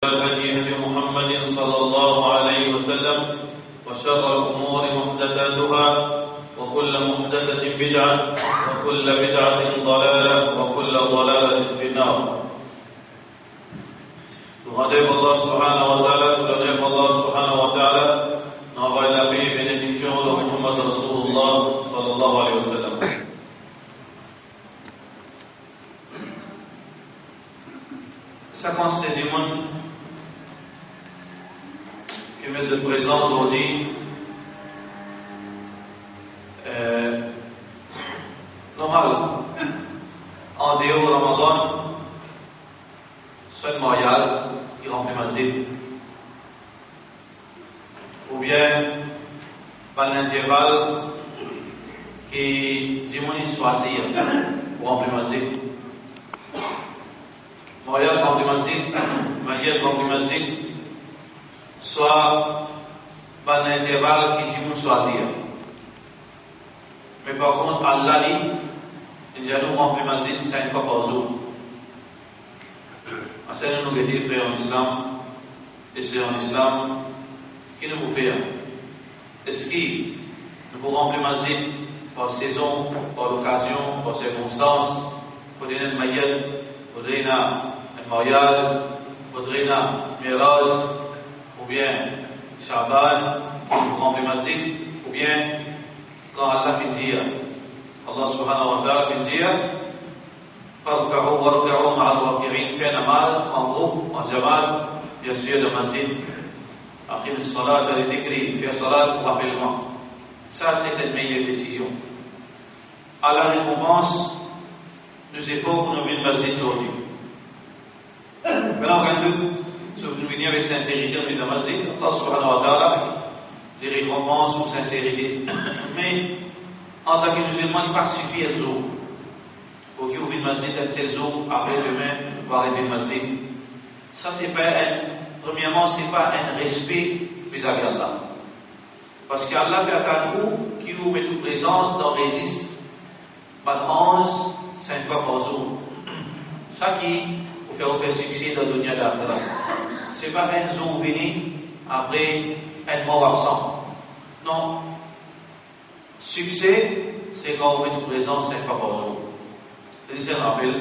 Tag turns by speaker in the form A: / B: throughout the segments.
A: الهدي هدي محمد صلى الله عليه وسلم وشر الأمور محدثاتها وكل محدثة بدعة وكل بدعة ضلالة وكل ضلالة في النار. Rendez Allah subhanahu wa ta'ala, tout l'honneur Allah subhanahu wa ta'ala, n'envoie la paix et bénédiction de Muhammad Rasulullah sallallahu alayhi wa sallam. Ça consiste du monde qui met de présence aujourd'hui. Normal, en dehors Ramadan, c'est un mariage qui remplit ma zip. Ou bien, par l'intervalle qui dit mon choisir pour remplir ma zip. Mariage remplit ma zip, mariage remplit ma zip, soit par l'intervalle qui dit mon choisir. Mais par contre, Allah dit, il nous remplit ma zip 5 fois par jour. Enseignez-nous les deux frères en islam et sœurs en islam, qui nous fait? Est-ce que nous pouvons remplir ma zip par saison, par occasion, par circonstance, pour donner une maillette, pour donner un mariage, pour donner un mirage, ou bien Shaban, pour remplir ma zip, ou bien quand Allah fait dire, Allah subhanahu wa ta'ala fait dire, فاركعوا واركعوا مع الراكعين في نماز en groupe, en jamal, bien sûr de masjid. أقم الصلاة لذكري في صلاة pour rappellement. Ça c'est une meilleure décision. À la récompense, nous efforts pour nous venir masjid aujourd'hui. Maintenant, quand nous venons avec sincérité dans le masjid, Allah subhanahu wa ta'ala les récompenses pour sincérité. Mais en tant que musulman, il ne pas suffire le jour. Pour qui ouvre le masjid un seul jour, après demain, va arriver le masjid. Ça, c'est pas premièrement, c'est pas un respect vis-à-vis d'Allah. Parce qu'Allah peut attendre qui ouvre toute présence dans résiste, par 11, 5 fois par jour. Ça qui vous fait succès dans le dunya d'akhira. C'est pas un jour venu, après un mort absent. Non. Succès, c'est quand on met toute présence 5 fois par jour. C'est un rappel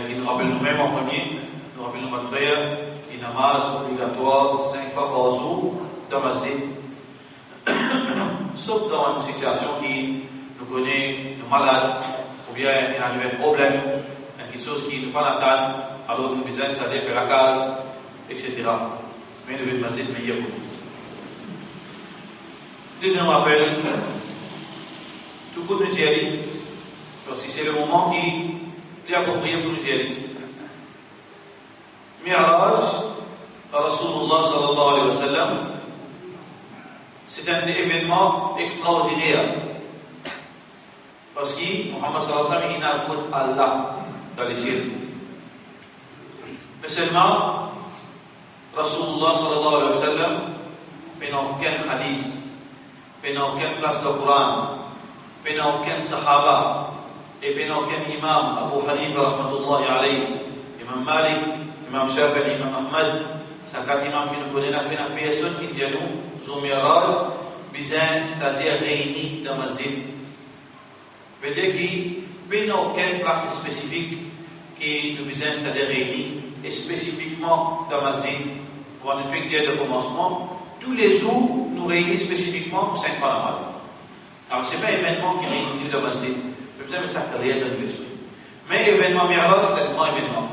A: qui nous rappelle nous-mêmes en premier, nous rappelle notre frère qui namaz obligatoire 5 fois par jour dans ma zip. Sauf dans une situation qui nous connaît, nous malades, ou bien il arrive un problème, quelque chose qui nous pas l'attendre, alors nous besoin installer, faire la case, etc. Mais nous devons ma zip meilleur pour nous. Deuxième rappel, tout coup de Nigeria. Si c'est le moment qui est approprié pour nous dire. Mi'raj, Rasulullah sallallahu alayhi wa sallam, c'est un événement extraordinaire. Parce que Muhammad sallallahu alayhi wa sallam, il n'a écouté Allah dans les cieux. Mais seulement, Rasulullah sallallahu alayhi wa sallam, il n'a aucun hadith, il n'a aucune place de Coran, il n'a aucun sahaba. Et bien aucun imam, Abu Hanifa rahmatullahi alayhi, Imam Malik, Imam Shafi'i, Imam Ahmad, c'est quatre imams qui nous connaissent, la personne qui dit nous, sur Miraj, c'est-à-dire réunis dans la zip. C'est-à-dire qu'il n'y a aucune place spécifique qui nous besoin, c'est-à-dire réunis, et spécifiquement dans la zip. Pour en effet dire de commencement, tous les jours, nous réunissons spécifiquement pour 5 fois namaz. Alors, ce n'est pas un événement qui réunit dans la zip. Mais ça ne rien dans l'esprit. Mais l'événement Mi'raj, c'est un grand événement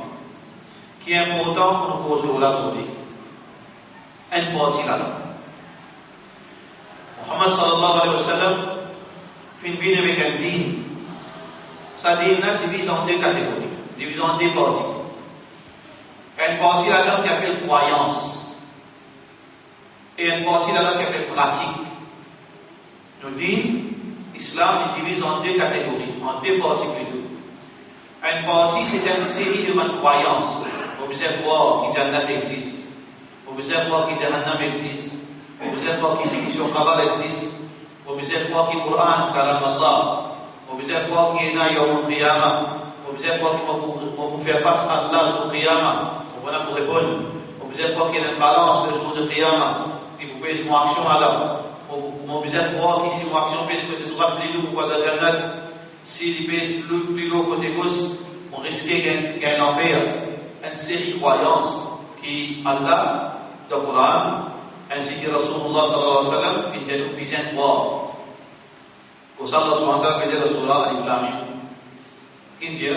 A: qui est important pour nous causer aujourd'hui. Un parti là-dedans. Muhammad sallallahu alayhi wa sallam fait une vie avec un dîne. Ça dîne là divise en 2 catégories, divise en 2 parties. Une partie là-dedans qui appelle croyance et une partie là-dedans qui appelle pratique. Nous disons l'islam est divisé en 2 catégories, en 2 parties plutôt. Une partie, c'est une série de bonnes croyances. Vous pouvez croire que Jannat existe. Vous pouvez croire que Jahannam existe. Vous pouvez croire que Fiction Kabbalah existe. Vous pouvez croire que le Coran, Kalam Allah. Vous pouvez croire qu'il y a Yawm al-Qiyamah. Vous pouvez croire qu'on peut faire face à Allah sur le Qiyamah. Voilà pour répondre. vous êtes quoi qu'il y a une balance le jour de Qiyamah, et vous payez mon action là. Vous êtes quoi qui si mon action pèse côté droit plus lourd quoi dans Jannat, s'il pèse plus lourd côté gauche, on risquait gagner l'enfer. Une série de croyances qui Allah, le Coran, ainsi que Rasulullah sallallahu alayhi wa sallam, qui dit nous besoin de croire. Pour ça, Allah subhanahu wa ta'ala dit dans la surah Al-Iflam, qui dit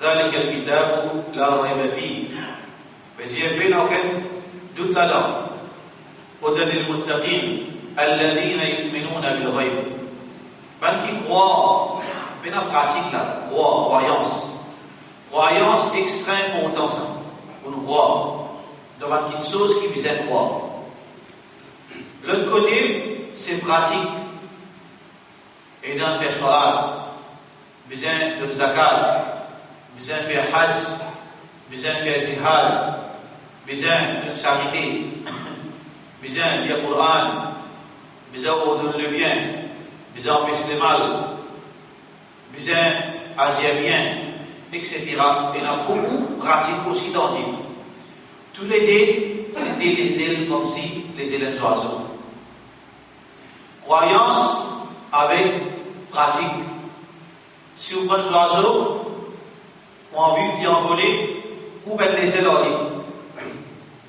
A: ذلك الكتاب لا ريب فيه. فجي بين وقت دوت لا هدى للمتقين الذين يؤمنون بالغيب. Ben qui croit, ben la pratique là, croyance extrême important ça, pour nous croire dans une petite chose qui vous aide croire. L'autre côté, c'est pratique. Et d'en faire salat, besoin de zakat, besoin de faire hajj, besoin de faire jihad, besoin de charité, besoin de lire le Coran, besoin d'ordonner le bien, besoin d'empêcher le mal, besoin d'agir bien, etc. Et il y a beaucoup de pratiques aussi dans l'île. Tous les deux, c'était des ailes comme si les ailes des oiseaux. Croyance avec pratique. Si vous prenez des oiseaux, on vit d'y envoler, vous mettez les ailes dans l'île.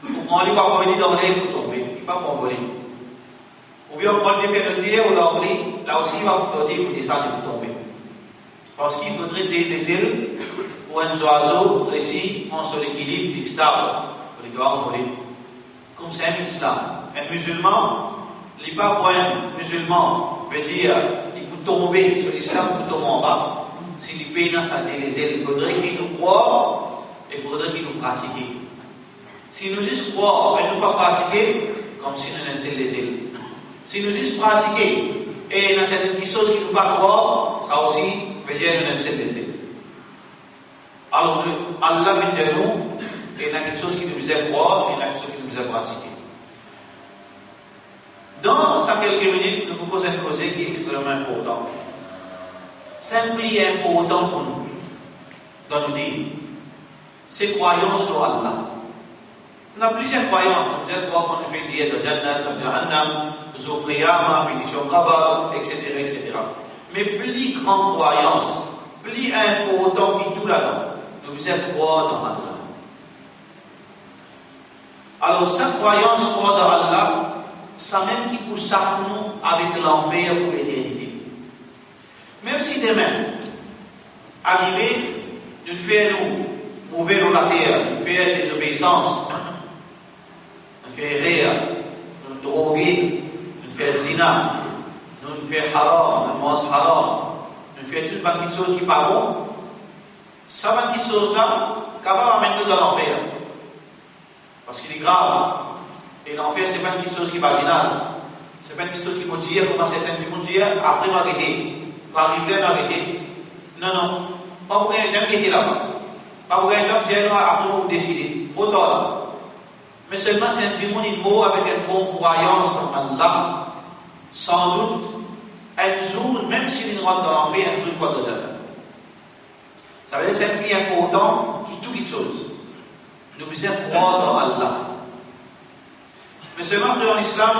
A: Vous prenez pas venir dans l'île pour tomber, il ne va pas envoler. Ou bien on prend des pénalités ou l'envoler, là aussi il va vous flotter pour descendre et pour tomber. Parce qu'il faudrait des ailes pour un oiseau réussi en son équilibre et stable pour les doigts envoler. Comme c'est un islam. Un musulman, il n'est pas pour un musulman, veut dire, il peut tomber sur l'islam, il peut tomber en bas. S'il paye dans sa les ailes, il faudrait qu'il nous croit, il faudrait qu'il nous pratique. Si nous juste croire et ne pas pratiquer, comme si nous laissions les ailes. Si nous juste pratiquer et dans certaines petites choses qui nous pas croire, ça aussi veut dire nous laissions les ailes. Alors, Allah vient de nous, et il y a quelque chose qui nous aide croire, et il y a quelque chose qui nous aide pratiquer. Dans ces quelques minutes, nous vous posons une cause qui est extrêmement importante. Simple et important pour nous, dans nos dîmes, c'est croyance sur Allah. On a plusieurs croyances. Plusieurs croyances qu'on fait dire de Jannat, de Jahannam, de Qiyamah, bénédiction Qabr, etc., etc. Mais plus grande croyance, plus important que tout là-dedans, nous devons croire dans Allah. Alors, cette croyance croire dans Allah, ça même qui pousse nous avec l'enfer pour l'éternité. Même si demain, arrivé, nous faisons mouver la terre, nous faisons des obéissances, nous faisons rire, nous droguer, nous faisons zina, nous faisons haram, nous mangons haram, nous faisons toutes les petites choses qui ne sont pas bonnes, ça va petites choses-là, qu'avant amener nous dans l'enfer. Parce qu'il est grave. Et l'enfer, ce n'est pas une petite chose qui est marginale. Ce n'est pas une petite chose qui peut dire, comment certains vont dire, après m'arrêter. Arriver à m'arrêter. Non, non. Pas pour gagner un temps qui était là-bas. Pas pour gagner un temps qui était là, après vous décidez. Autant là. Mais seulement c'est un petit niveau avec une bonne croyance en Allah. Sans doute, un jour, même s'il rentre dans l'enfer, un jour, quoi de ça. Ça veut dire que c'est un plus important que toute chose. Nous devons croire dans Allah. Mais seulement, frère en islam,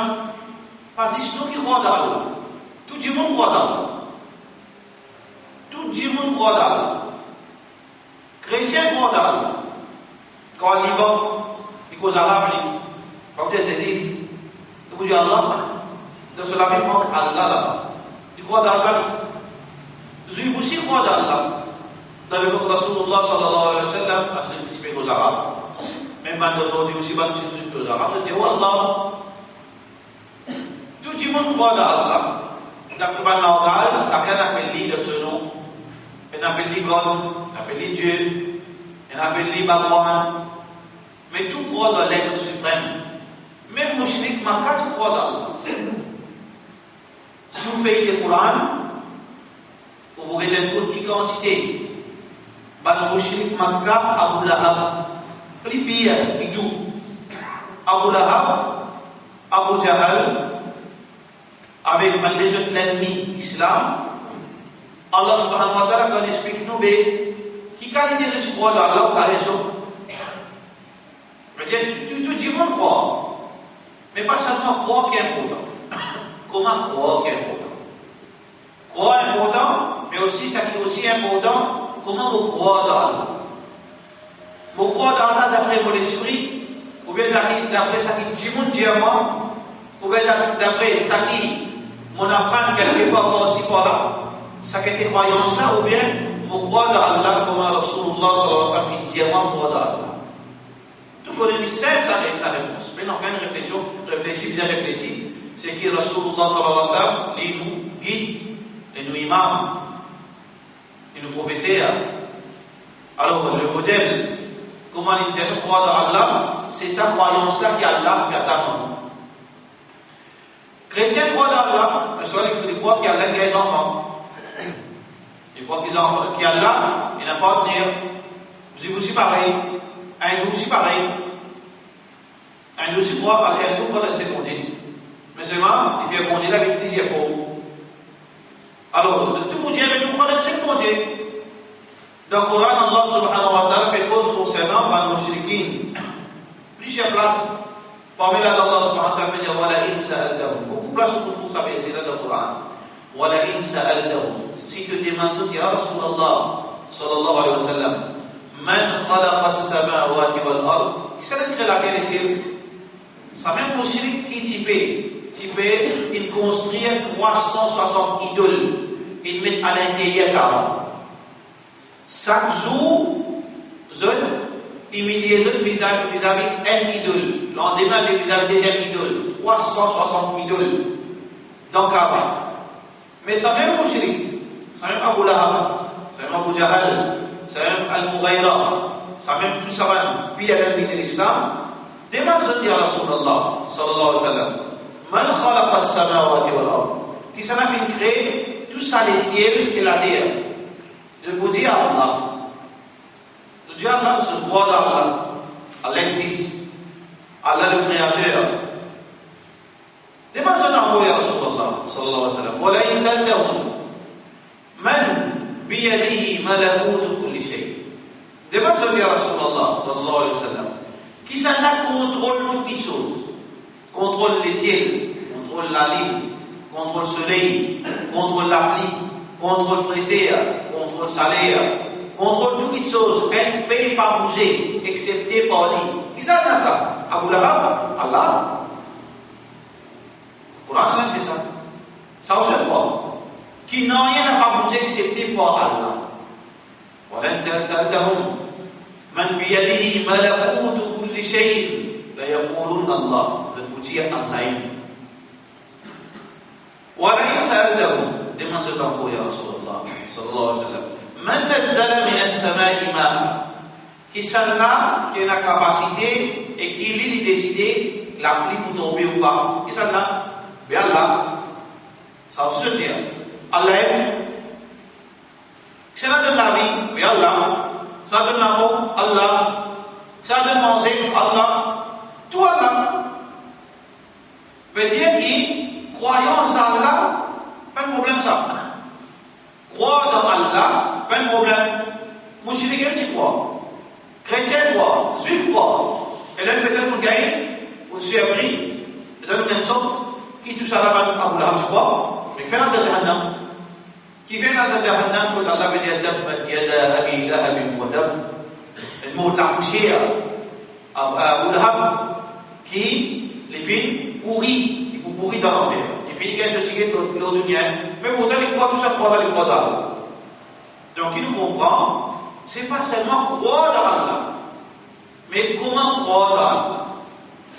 A: pas juste nous qui croyons dans Allah. Tout le monde croit dans Allah. Tout le monde croit dans Allah. Chrétiens croient dans Allah. Quand on Liban, les causes arabes, comme des saisies, vous dites Allah, de cela même manque Allah là-bas. Ils croient dans Allah. Nous juifs aussi croient dans Allah. Dans l'époque de Rasulullah sallallahu alayhi wa sallam, ils expliquent aux arabes. Même dans aujourd'hui aussi, ils disent aux arabes, ils disent, oh Allah, tout le monde croit dans Allah. Dans le langage, chacun appelle lui de ce nom. Il appelle lui God, il appelle lui Dieu, il appelle lui Bhagwan. Mais tout croit dans l'être suprême. Même Mouchrik Makkah, tout croit dans Allah. Si vous faites le Coran, vous regardez une petite quantité. Le Mouchrik Makkah, Abu Lahab, plus pire, et tout. Abu Lahab, Abu Jahal, avec les autres ennemis islam, Allah subhanahu wa ta'ala quand explique nous, mais qui qualité de croire dans Allah, tu as raison. Tout le monde croit. Mais pas seulement croire qui est important. Comment croire qui est important. Croire est important, mais aussi, ce qui est aussi important, comment vous croire dans Allah. Vous croire dans Allah d'après mon esprit, ou bien d'après ce qui dit mon diamant, ou bien d'après ce qui m'en apprend quelque part aussi par là, ce qui est croyance là, ou bien vous croire dans Allah comme Rasulullah sallallahu alayhi wa sallam dit diamant croire dans Allah. Tout le monde sait sa réponse. Mais non, quand on réfléchit, bien réfléchi, c'est que Rasulullah sallallahu alayhi wa sallam, il nous guide, il nous imam, il nous professeur. Alors, le modèle, comment il croit dans Allah, c'est sa croyance-là qui est Allah qui attend. Chrétien croit dans Allah, mais soit il croit qu'il y a Allah qui a des enfants. Il croit qu'il y a Allah, il n'a pas à tenir. Vous aussi pareil. Un hindou aussi pareil. Un hindou aussi croit, un hindou croit dans ses montées. Mais seulement, il fait un là avec plusieurs faux. Alors, tout le monde dit, mais nous croyons dans ses montées. Dans le Coran, Allah subhanahu wa ta'ala fait cause concernant les mushrikines. Plusieurs places. Parmi là, Allah subhanahu wa ta'ala dit, Wala in sa'altahum. Beaucoup de places où on trouve ça, c'est là dans le Coran. Wala in sa'altahum. Si tu demandes, tu dis, Ya Rasulallah, sallallahu alayhi wa sallam, Man khalaqa as-samawati wal ard. Qui c'est qui crée la terre ici? Ça même mushrik qui typé, il construit 360 idoles. Il met à l'intérieur Kaaba. Chaque jour, il met les autres vis-à-vis un idole. Lendemain, vis-à-vis deuxième idole. 360 idoles dans Kaaba. Mais ça même mushrik, ça même Abu Lahab, ça même Abu Jahal, ça même Al-Mughayra, ça même tout ça même, puis à l'ennemi de l'islam. Demande à dire Rasulallah sallallahu alayhi wa sallam, Man khalaqa as-samawati wal ard. Qui s'en a fait créer tout ça, les ciels et la terre. Je vous dis Allah. Je dis Allah, je crois dans Allah. Allah existe. Allah le créateur. Demande à Allah, Rasulallah sallallahu alayhi wa sallam, Wa la insaltahum man biyadihi malakutu kulli shay. Demande à Rasulallah sallallahu alayhi wa sallam, qui s'en a contrôle toutes choses. Contrôle les ciels, contrôle la lune, contrôle le soleil, contrôle la pluie, contrôle fraisière, contrôle salaire, contrôle toutes choses. Elle ne fait pas bouger, excepté par lui. Qui s'en a ça? Abu Lahab, Allah. Le Coran dit ça. Ça aussi quoi? Qui n'a rien à pas bouger excepté par Allah. وَلَنْ تَسَأَلْتَهُمْ مَنْ بِيَدِهِ مَلَكُوتُ كُلِّ شَيْءٍ لَيَقُولُنَّ اللَّهُ. Allah. وَلَئِنْ سَأَلْتَهُمْ demande ce temps ya Rasulullah sallallahu alayhi wa sallam, Man nazzala min as-sama'i ma'a. Qui s'en a, qui a la capacité et qui lui décider la pluie pour tomber ou pas. Qui s'en a? Bien Allah. Ça va se dire. Allah aime. Qui s'en a donné la vie? Bien Allah. Ça donne l'amour? Allah. Ça donne manger? Allah. Tout Allah. Veut dire que croyance dans Allah, pas de problème ça. Croire dans Allah, pas de problème. Musulman qui croit, chrétien croit, juif croit. Et là peut-être qu'on gagne, on se abri, et là nous sommes qui touche à la main à Abu Lahab, tu crois, mais qui fait dans le Jahannam. Qui fait dans le Jahannam, quand Allah veut dire Tabbat yada Abi Lahab wa tab. Le mot de la poussière, Abu Lahab, qui les filles pourris, ils vous pourris dans l'enfer. Les filles qui se tirent de l'eau du mien, mais pourtant ils croient tout ça croire dans les croix d'Allah. Donc il nous comprend, c'est pas seulement croire dans Allah, mais comment croire dans Allah.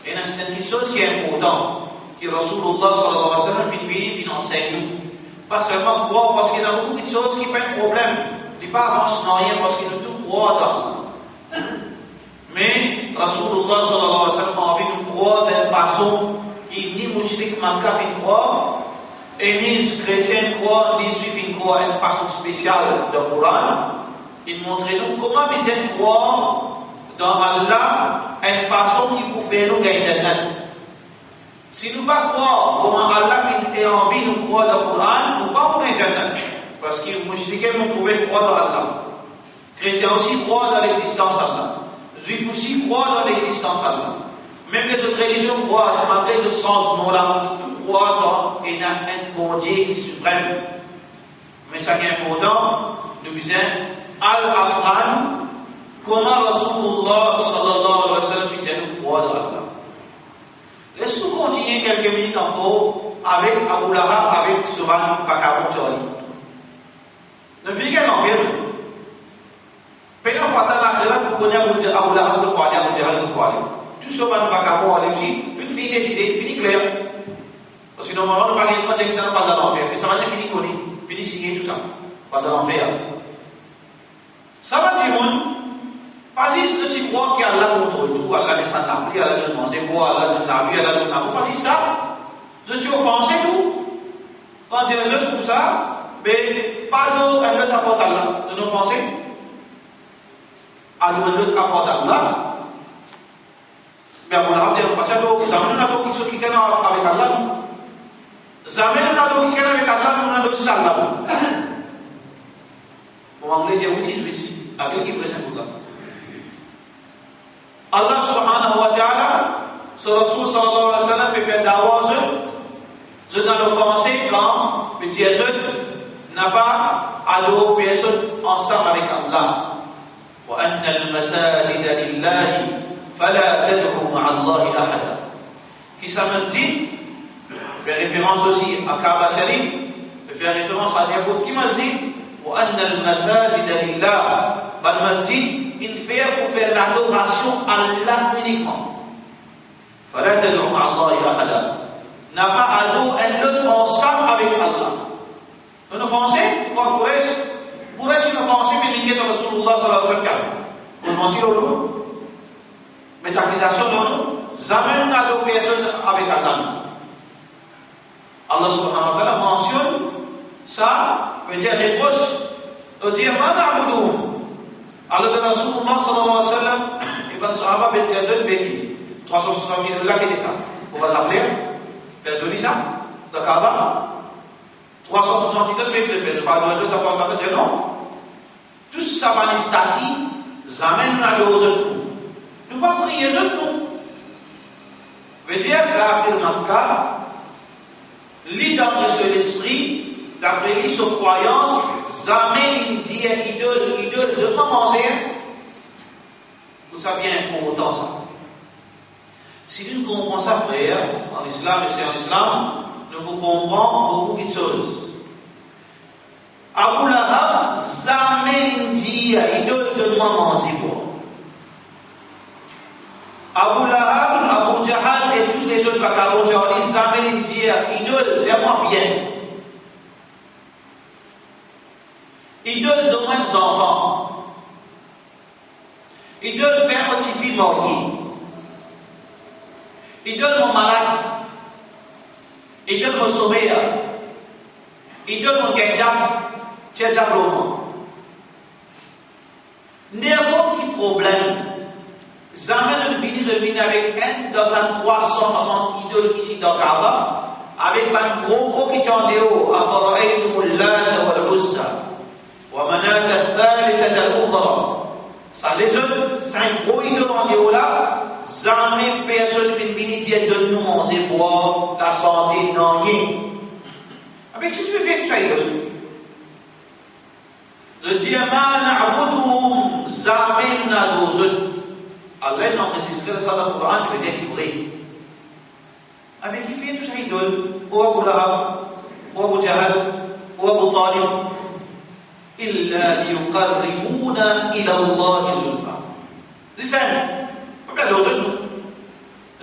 A: Et c'est une chose qui est importante, que Rasulullah sallallahu alayhi wa sallam fait enseigne. Pas seulement croire, parce qu'il y a beaucoup de choses qui font un problème. Les parents n'ont rien parce qu'ils ne tout croient dans Allah. Mais Rasulullah sallallahu alayhi wa sallam a envie de croire d'une façon qui ni mushrik Makkah ne croit, et ni chrétien croit, ni juif croit d'une façon spéciale dans le Coran. Il montre nous comment nous croire dans Allah une façon qui peut faire nous gagner Jannat. Si nous ne pas croire comment Allah a envie de nous croire dans le Coran, nous ne pas gagner Jannat. Parce que les mushriks nous trouvent croire dans Allah. Les chrétiens aussi croient dans l'existence d'Allah. Juifs aussi croient dans l'existence d'Allah. Même les autres religions croient, c'est malgré les autres changements-là, tout croient dans un bon Dieu qui est suprême. Mais ça qui est important, nous disons, Al-Aqran, comment Rasulullah sallallahu alayhi wa sallam fait nous croire dans Allah. Laisse-nous continuer quelques minutes encore avec Abu Lahab, avec Suran Pakabou Chori. Ne finis qu'un enfer. Payons pas la khira pour connaître Abu Lahab que parler, Abu Jahal que parler. Tout ce Suran Pakabou allez aussi, tout finit décidé, fini clair. Parce que normalement, nous parlons pas d'excellent pas dans l'enfer, mais ça va finir connu, fini signé tout ça, pas dans l'enfer. Ça va dire, pas si tu crois qu'Allah contrôle tout, Allah descend la pluie, Allah donne manger, Allah donne la vie, Allah donne l'amour, pas si ça, je suis offensé tout. Quand tu es jeune comme ça, mais pas un autre apporte Allah, de nous offenser. À nous un autre apporte Allah. Mais à mon avis, on va dire, jamais nous n'avons qui avec Allah. Jamais nous n'avons qui avec Allah, nous n'avons pas Allah. Pour anglais, j'ai outil, avec qui présente pour là. Allah subhanahu wa ta'ala, ce Rasul sallallahu alayhi wa sallam, peut faire d'avoir je dans l'offensé quand le Dieu n'a pas adoré personne ensemble avec Allah. وأن المساجد لله فلا تدعوا مع الله أحدا. Qui ça masjid fait référence aussi à Kaaba Sharif, fait référence à n'importe qui masjid. وأن المساجد لله. Le masjid, il fait pour faire l'adoration à Allah uniquement. فلا تدعوا مع الله أحدا. N'a pas adoré un autre ensemble avec Allah. Un offensé, faut Quraysh une offensé, mais l'ingé de Rasulullah sallallahu alayhi wa sallam. On mentit au nom. Mais l'accusation non, jamais on a adoré personne avec Allah. Allah subhanahu wa ta'ala mentionne ça, veut dire réponse. On dit, ma na'buduhum. Alors que Rasulullah sallallahu alayhi wa sallam, et quand Sahaba ben Yazid Beki, 360 000 là qui est ça. On va s'appeler. Faire joli ça, de Kaaba, 360 000 Beki, je ne parle pas de l'autre, de dire non. Tout ça va les statues, jamais nous n'allons aux autres. Nous ne pouvons pas prier aux autres, non. Veut dire, Kafir Makka, lit d'après sur l'esprit, d'après lui sur croyance, jamais il dit idole de commencer. Vous savez bien pour autant ça. Si nous comprenons ça, frère, en islam, et c'est en islam, nous comprenons beaucoup de choses. Abu Lahab, jamais dit idole de moi manger pour. Abu Lahab, Abu Jahal et tous les autres Pakabou Chori, jamais dit idole, fais-moi bien. Idole de moi des enfants. Idole fait un petit fils marié. Idole mon malade. Idole mon sommeil. Idole mon gajam. Tiens, diablement. N'importe quel problème, jamais je ne finis avec un dans sa 360 idoles qui sont dans Kaaba, avec un gros qui tient en déo, Afara'aytum al-Lat wal-Uzza, wa Manat al-Thalithata al-Ukhra. Ça, les autres, c'est un gros idole en déo là, jamais personne ne finit de nous manger pour la santé, non, rien. Avec qui tu veux faire que tu as idole? Je dis, ma na'buduhum jamais n'adosut. Allah n'enregistre ça dans le Coran, il veut dire vrai. Avec qui fait tout ça idole? Ou Abu Lahab, ou Abu Jahal, ou Abu Talib. Illa liyuqarribuna ila Allah zulfa. C'est ça. Pas bien d'osut.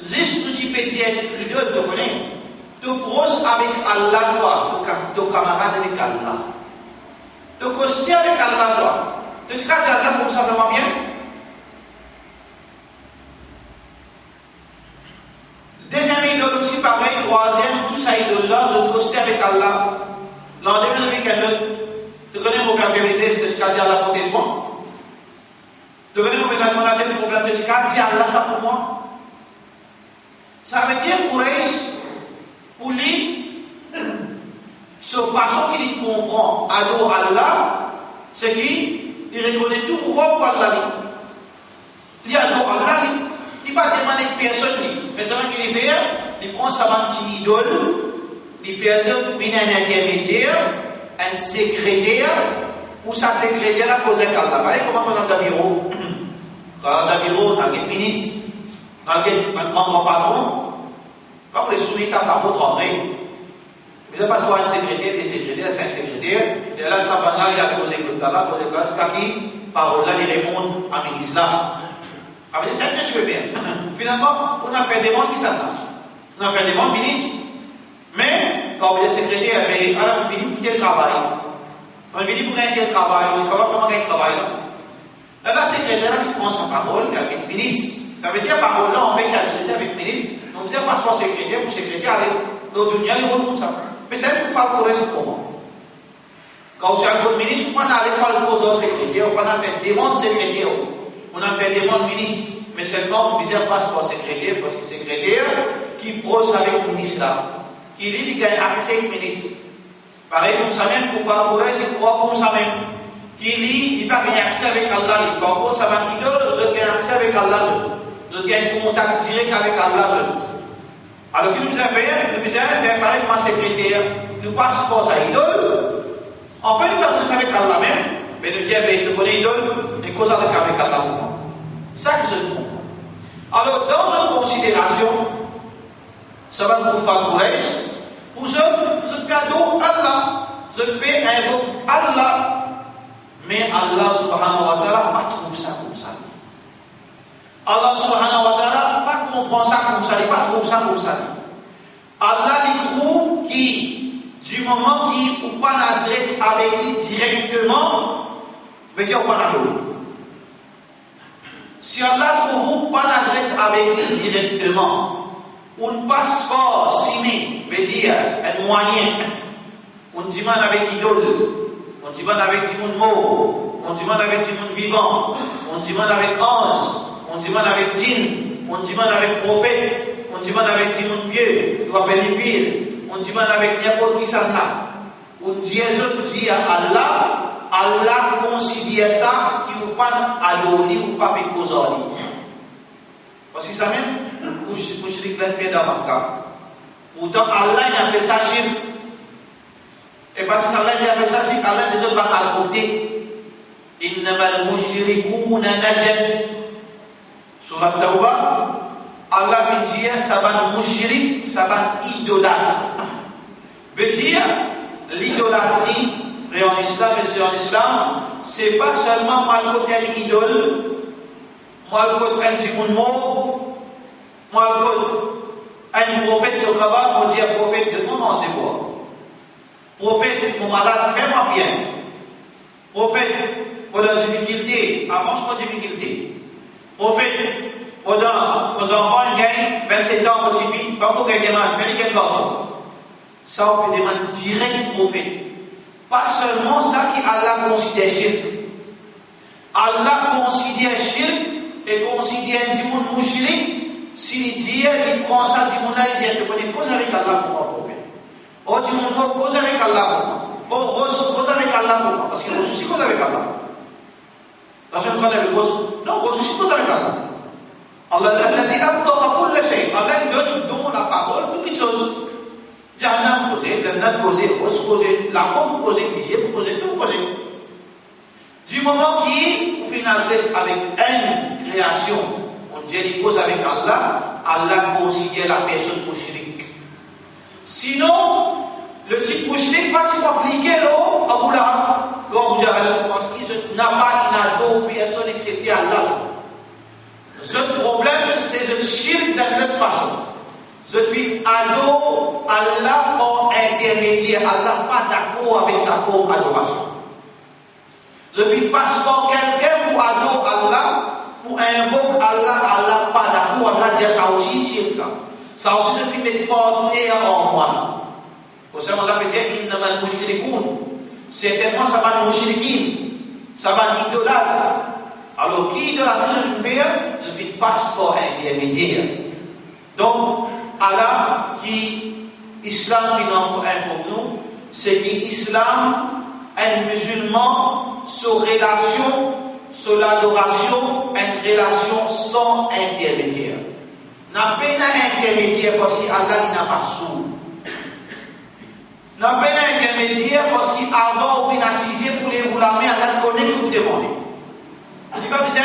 A: Juste tu peux dire, l'idole te connaît. Tu brosses avec Allah, toi, ton camarade avec Allah. Tu costes avec Allah, toi. Tu dis Allah comme ça vraiment bien. Deuxième idole aussi, pareil. Troisième, tout ça idole là, je costes avec Allah. L'an deuxième avec quelqu'un d'autre. Tu connais mon problème féminisé, c'est que tu as dit Allah protège-moi. Tu connais mon problème, tu as dit Allah ça pour moi. Ça veut dire pour lui, cette façon qu'il comprend adore Allah, c'est qu'il reconnaît tout roi pour Allah. Il y a donc Allah, il va demander à personne, mais c'est ce qu'il fait, il prend sa petite idole, il fait un intermédiaire, un secrétaire, ou sa secrétaire la cause qu'Allah. Vous voyez comment on a un bureau? Quand on a un bureau, on a un ministre, on a un grand patron, quand on les soumet à la porte rentrée. Vous n'avez pas soit un secrétaire, des secrétaires, 5 secrétaires, et là, ça va là, il y a cause que Allah, cause que c'est qui, par là, il répond à ministre là. Ah, mais c'est ce que tu veux faire. Finalement, on a fait des mondes qui s'attendent. On a fait des mondes ministres, mais quand on est secrétaire, mais alors on finit pour tel travail. On finit pour un tel travail, tu ne peux pas faire un travail là. Là, la secrétaire, il prend sa parole avec le ministre. Ça veut dire, parole là, en fait, il a adressé avec le ministre. On disait passeport secrétaire pour secrétaire avec l'autre dunia, les autres comme ça. Mais c'est pour faire pour c'est comment. Quand tu as un ministre, on n'allait pas le poser au secrétaire, on a fait des mondes secrétaires. On a fait des mondes ministres, mais seulement on disait passeport secrétaire, parce que secrétaire qui brosse avec le ministre là, qui lui, il gagne accès au ministre. Pareil comme ça même, pour faire pour c'est croire comme ça même. Qui lui, il n'a pas gagné accès avec Allah. Par contre, ça va dire, je gagne accès avec Allah. Je gagne contact direct avec Allah. Alors qu'il nous a fait, pareil comme un secrétaire, nous passeport sa idole. En fait, nous partons avec Allah même, mais nous disons, tu connais idole, et cause avec Allah. Ça que je comprends. Alors, dans une considération, ça va nous faire courage. Pour je peux adorer Allah, je peux invoquer Allah, mais Allah subhanahu wa ta'ala pas trouve ça comme ça. Allah subhanahu wa ta'ala pas comprend ça comme ça, il pas trouve ça comme ça. Allah il trouve qui, du moment qu'il ou pas l'adresse avec lui directement, veut dire pas l'adresse. Si Allah trouve pas l'adresse avec lui directement, un passeport signé, veut dire un moyen, on demande avec idole, on demande avec du monde mort, on demande avec du monde vivant, on demande avec ange, on demande avec djinn, on demande avec prophète, on demande avec du monde pieux, on appelle les pires, on demande avec n'importe qui ça là. On dit à Allah, Allah considère ça qui ou pas adoré ou pas pécosé. Parce que ça même, mouchrik l'a fait dans le cas. Pourtant, Allah il appelle ça shirk. Et parce que Allah il appelle ça shirk, Allah ne veut pas le compter. Innamal mushrikuna najas. Sur la Tawbah, Allah veut dire ça va mushrik, ça va idolâtre. Veut dire l'idolâtrie, et en islam, c'est pas seulement moi le côté idole. Moi, le côté un petit mot, moi, le côté un prophète sur Kaaba, on dit un prophète de mon c'est quoi? Prophète, mon malade, fais-moi bien. Prophète, pour la difficulté, avance-moi difficulté. Prophète, aux enfants, ils gagnent 27 ans, pour suffit, pas pour gagner des mains, fais-les quel garçon. Ça, on peut demander direct prophète. Pas seulement ça qui Allah considère shirk. Allah considère shirk. Et considère du monde mouchrik, s'il dit, il prend ça du monde là, il dit, tu connais cause avec Allah pour moi, prophète. Oh, du monde, cause avec Allah pour moi. Oh, cause avec Allah pour moi. Parce que Rose aussi cause avec Allah. Parce que nous connaissons Rose. Non, Rose aussi cause avec Allah. Allah a dit, Allah donne dans la parole toutes les choses. Jannah causé, Jannah causé, Rose causé, la pomme causé, Dieu causé, tout causé. Du moment qui, au final, reste avec une création, on dit qu'il cause avec Allah, Allah considère la personne mouchrik. Sinon, le type mouchrik va se appliquer à Abu Lahab, parce qu'il n'a pas une personne excepté Allah. Ce problème, c'est le shirk d'une autre façon. Je suis ado Allah en intermédiaire, Allah pas d'accord avec sa forme d'adoration. Je suis passeport quelqu'un pour adorer Allah, pour invoquer Allah, Allah pas d'accord, Allah dit ça aussi, c'est ça. Ça aussi, je suis mes partenaires en moi. Pour ça, on l'a dit, innamal mushrikoun. Certainement, ça va mushrikin, ça va idolâtre. Alors, qui idolâtre je vais faire? Je suis passeport intermédiaire. Donc, Allah, qui Islam qui nous informe nous, c'est que l'Islam, un musulman, sa relation sur l'adoration, une relation sans intermédiaire. N'a pas d'intermédiaire parce qu'Allah n'a pas sourd. N'a pas d'intermédiaire parce qu'avant on a assisé pour les vous la main, Allah connaît que vous demandez. Il n'y a pas besoin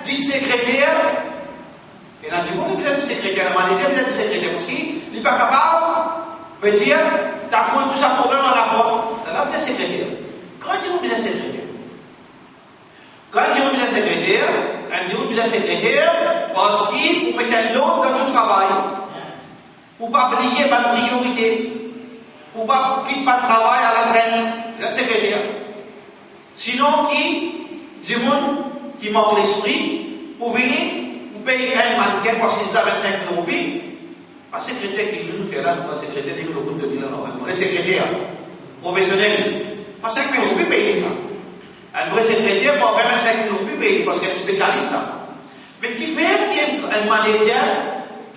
A: du secrétaire. Et là, tu vois, il y a besoin du secrétaire, le manager, il y a besoin du secrétaire parce qu'il n'est pas capable de dire, tu as causé tout ça problème à la fois. Là, besoin du secrétaire. Quand tu as besoin du secrétaire, parce qu'il vous mettez un lot dans le travail, ou pas oublier ma priorité, ou pas quitter pas de travail à la traîne, c'est un secrétaire. Sinon, du monde qui manque l'esprit, vous venez, vous payez un mannequin parce qu'il est à 25 000 roupies, pas secrétaire qui nous fait là, pas secrétaire qui nous coûte 2 000 €, un vrai secrétaire, professionnel, pas 5 000 roupies payer ça. Un vrai secrétaire pour 25 000 roupies payer parce qu'il est spécialiste ça. Mais qui fait qu'il y ait un manager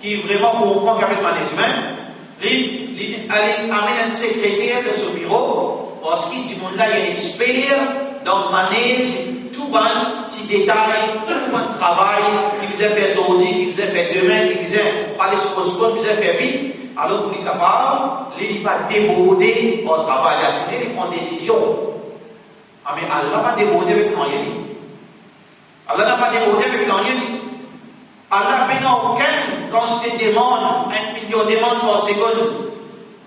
A: qui vraiment comprend qu'avec le management, il amène un secrétaire de ce bureau parce qu'il dit là il y a un expert dans le manège, tout un petit détail, tout un travail qui vous a fait aujourd'hui, qui vous a fait demain, qui vous a pas les postpones, qui vous a fait vite. Alors vous êtes capable, il n'est pas débordé au travail, il prend des décisions. Ah mais Allah n'a pas débordé avec rien. Allah n'a pas débordé avec rien. Allah n'a aucun, quand je demande 1 million de demandes par seconde,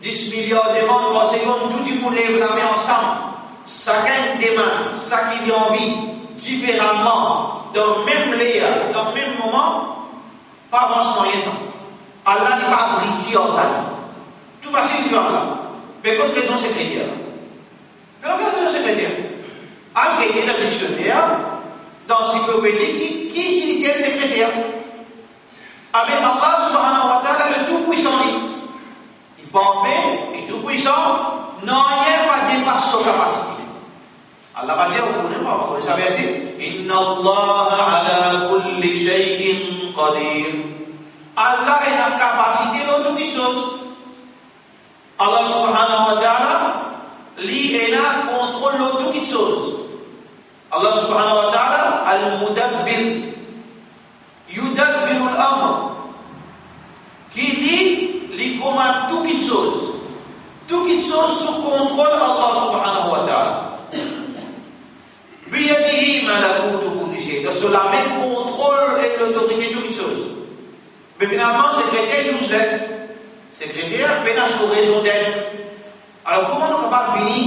A: 10 millions de demandes par seconde, tout le monde lève la main ensemble. Chacun demande, chacun qui a envie, différemment, dans le même l'air, dans le même moment, pas avancement rien ça. Allah n'est pas abrité en ça. Tout facile du là. Mais quelle raison secrétaire? Mais quelle raison secrétaire? Allah est dans le dictionnaire, dans l'encyclopédie, qui utilise le secrétaire? Avec Allah subhanahu wa ta'ala, le tout-puissant dit. Il parfait et tout-puissant, n'a rien pas dépasse sa capacité. Allah va dire, vous connaissez pas, vous connaissez ça verset? Inna Allah ala kulli shay'in qadir. Allah est la capacité de toutes les choses. Allah subhanahu wa ta'ala, lui est là, contrôle de toutes les choses. Allah subhanahu wa ta'ala, al-mudabbir, yudabbiru al-amr, qui dit, lui commande toutes les choses. Toutes les choses sous contrôle Allah subhanahu wa ta'ala. Biyadihi malakutu kulli shay. Donc sur la même contrôle et l'autorité de toutes les choses. Mais finalement, secrétaire useless. Secrétaire, peine à sous raison d'être. Alors comment nous sommes capables de venir?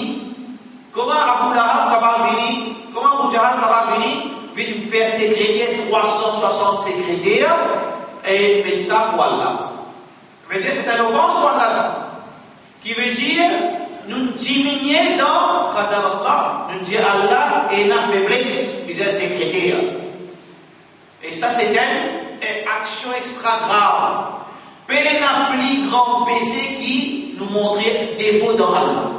A: Comment Abu Lahab est capable de venir? Comment Abu Jahal est capable de venir faire secrétaire 360 secrétaires et mettre ça pour Allah? Je veux dire, c'est une offense pour Allah. Qui veut dire, nous diminuer dans Qadar Allah. Nous dire Allah est la faiblesse, puis un secrétaire. Et ça, c'est une action extra grave. Peine à plus grand péché qui nous montrait défaut dans Allah.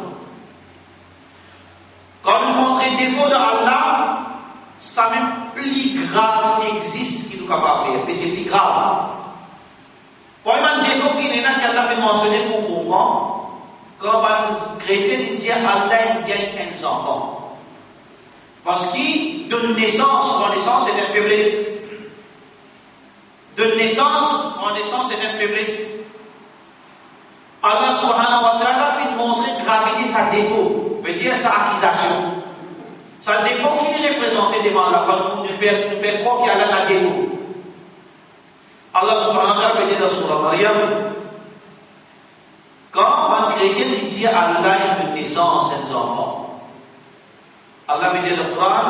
A: Quand nous montrons défaut dans Allah, ça même plus grave qui existe qui nous capable de faire. Mais c'est plus grave. Quand il y a un défaut qui est là, qu'Allah fait mentionner pour comprendre, quand un chrétien dit Allah il gagne un enfant. Parce qu'il donne naissance, en naissance c'est une faiblesse. De naissance, en naissance c'est une faiblesse. Allah subhanahu wa ta'ala fait montrer gravité sa défaut, veut dire sa accusation. Sa défaut qui est représenté devant Allah, quand nous fait croire qu'il y a un défaut. Allah subhanahu wa ta'ala peut dire dans Surah Maryam, quand un chrétien dit Allah est de naissance des enfants, Allah veut dire dans le Coran,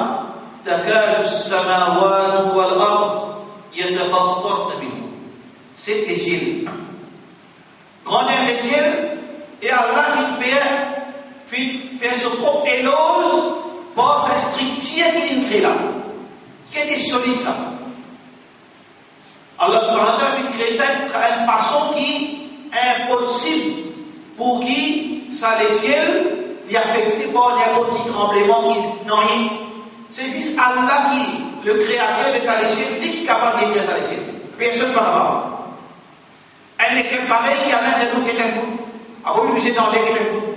A: takadu as-samawati wal ard yatafattarna minhu. C'est les ciels. Grandeur des ciels, et Allah fait ce propre éloge par sa structure qu'il crée là. Qui était solide ça. Allah subhanahu wa ta'ala fait créer ça d'une façon qui est impossible pour qui ça les ciels n'y affecté par les petits tremblements qui n'ont rien. C'est juste Allah qui, le créateur de ça les ciels, qui est capable de créer ça les ciels. Personne ne peut avoir. Un échec pareil, il y en a de nous qui est un coup. Avant de nous dans les qui est un coup.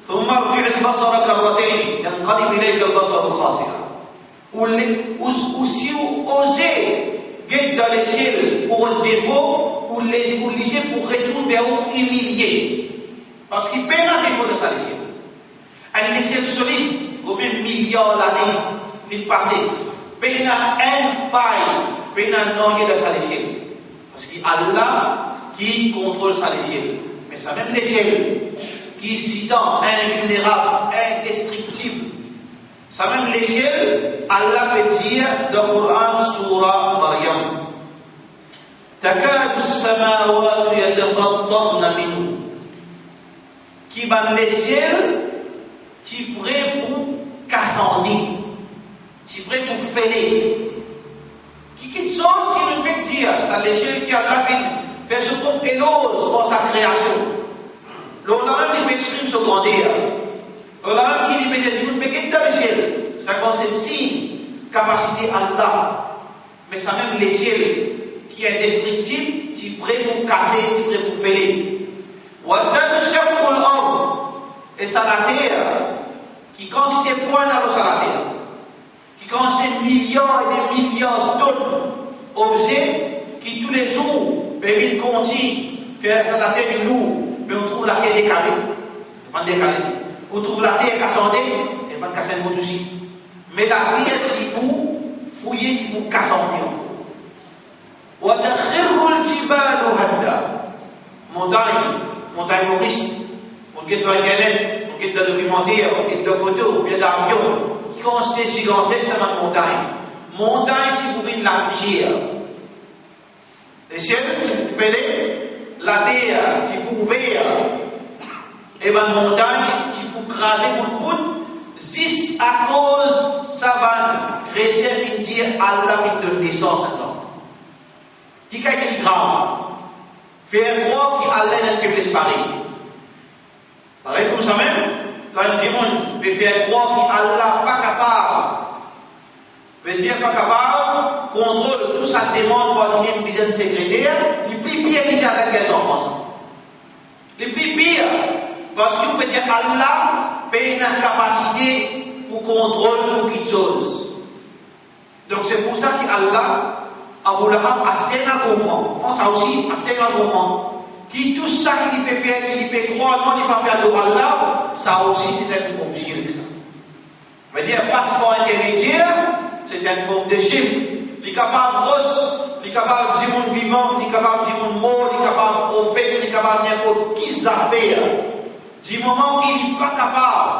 A: ثم ارجع البصر كرتين ينقلب إليك البصر خاسئا ou si vous osez être dans les ciels pour un défaut, ou les obligez pour retourner vers vous humilier. Parce qu'il paye un défaut de ça, les ciels. Un ciel solide, au même milliard d'années, il passé. Paye un faille, paye un noyé de ça, les ciels. Parce qu'il y a Allah qui contrôle ça, les ciels. Mais ça, même les ciels, qui s'y tend invulnérable, indestructible. Ça même les ciels, Allah peut dire dans le Coran, Surah Maryam. تكاد السماوات يتفطرن منه. Qui ban les ciels, qui prêt pour casser, qui prêt pour fêler. Qui quelque chose qui nous fait dire, ça les ciels qui Allah fait ce propre éloge pour sa création. L'on a même des exprimes se grandeur. On a même qui dit, mais vous mettez dans les ciels. Ça c'est signe, capacité Allah. Mais ça même les ciels qui est indestructible, qui est prêt pour casser, qui est prêt pour fêler. Et ça la terre, qui quand c'est point dans l'eau, ça la terre. Qui quand c'est milliards et des milliards de tonnes objets, qui tous les jours peuvent continuer faire la terre de nous, mais on trouve la terre décalée. Pas décalée. On trouve la terre cassandée, et pas cassée de aussi. Mais la terre, c'est pour fouiller, c'est pour cassander. Montagne Maurice, on quitte Internet, on quitte de documentaire, on quitte de photos, on quitte d'avions, qui constituent gigantesque sur la montagne. Montagne, c'est pour venir la coucher. Les ciels, c'est pour faire la terre, c'est pour ouvrir. Et bien, montagne, c'est pour craser pour le bout. Si à cause, ça va, chrétien vient dire, Allah vient de naissance à ça. Qui a été grave? Faire croire qu'Allah est une faiblesse pareille. Pareil comme ça même, quand un démon peut faire croire qu'Allah n'est pas capable, veut dire pas capable, contrôle tout ça demande pour lui même besoin de secrétaire, le plus pire qui est à la guerre en France. Le plus pire, parce qu'on peut dire Allah a une capacité pour contrôler toute chose. Donc c'est pour ça qu'Allah Abu Lahab assez à comprendre. On ça aussi assez à comprendre. Qui tout ça qu'il peut faire, qu'il peut croire, non, il peut faire de Allah, ça aussi c'est une forme de shirk. Ça veut dire passeport intermédiaire, c'est une forme de shirk. Il est capable de grosse, il est capable de dire monde vivant, il est capable de dire monde mort, il est capable de prophète, il est capable de n'importe qui ça fait. Du moment qu'il n'est pas capable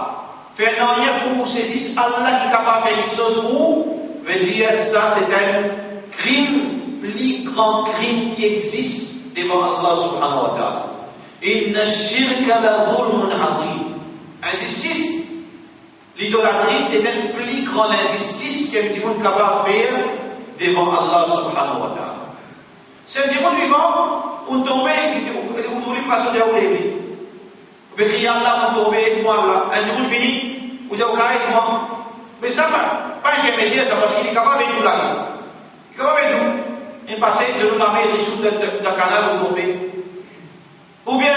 A: de faire rien pour saisir Allah qui est capable de faire quelque chose pour, veut dire ça c'est un crime, plus grand crime qui existe devant Allah subhanahu wa ta'ala. Inna shirka la dhulmun azim. Injustice, l'idolâtrie, c'est une plus grande injustice qu'un monde capable de faire devant Allah subhanahu wa ta'ala. C'est un monde vivant, on tombe, on trouve une passion de oublier. On peut crier Allah, on tombe, moi là. Un monde fini, vous avez au moi. Mais ça va, pas intermédiaire, ça parce qu'il est capable de tout là. Comment avez-vous un passé de nous l'armée résoudre le canal ou tomber? Ou bien,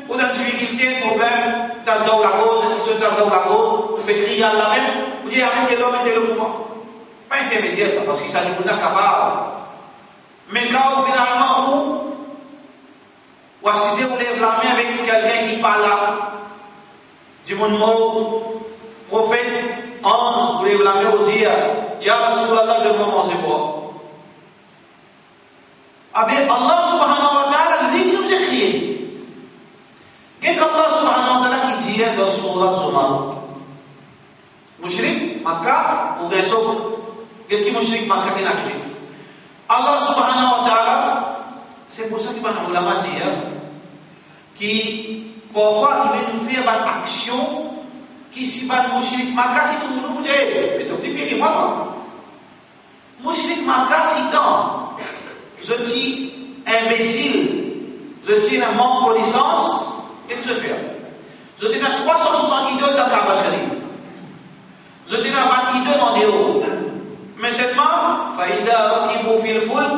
A: ou dans une difficulté, un problème, t'as dans la cause, ils sont dans la cause, on peut crier à la même, vous dites arrêtez l'homme et le mouvement. Pas intermédiaire ça, parce qu'il s'agit de capable. Mais quand finalement, ou assisez, vous lève la main avec quelqu'un qui parle là, du monde mot, prophète, ange, vous lève la main, vous dites, Ya Rasulallah, de moi manger quoi? Avec Allah subhanahu wa ta'ala, il dit que vous écrivez. Qu'est-ce qu'Allah subhanahu wa ta'ala qui dit dans Surah Zumar? Mushrik, Makkah, ou Gaisok? Qu'est-ce qui mushrik Makkah qui n'a pas? Allah subhanahu wa ta'ala, c'est pour ça que les ulama disent qui, parfois, il veut nous faire une action qui, si pas mushrik Makkah, c'est tout le monde, mais tu n'as pas dit moi. Mushrik Makkah, c'est tant. Je dis imbécile, je dis un manque de connaissance, qu'est-ce que je fais? Je dis 360 idoles dans Kaaba Sharif. Je dis 20 idoles en déo. Mais seulement, Faïda Rakibou fil Fulk,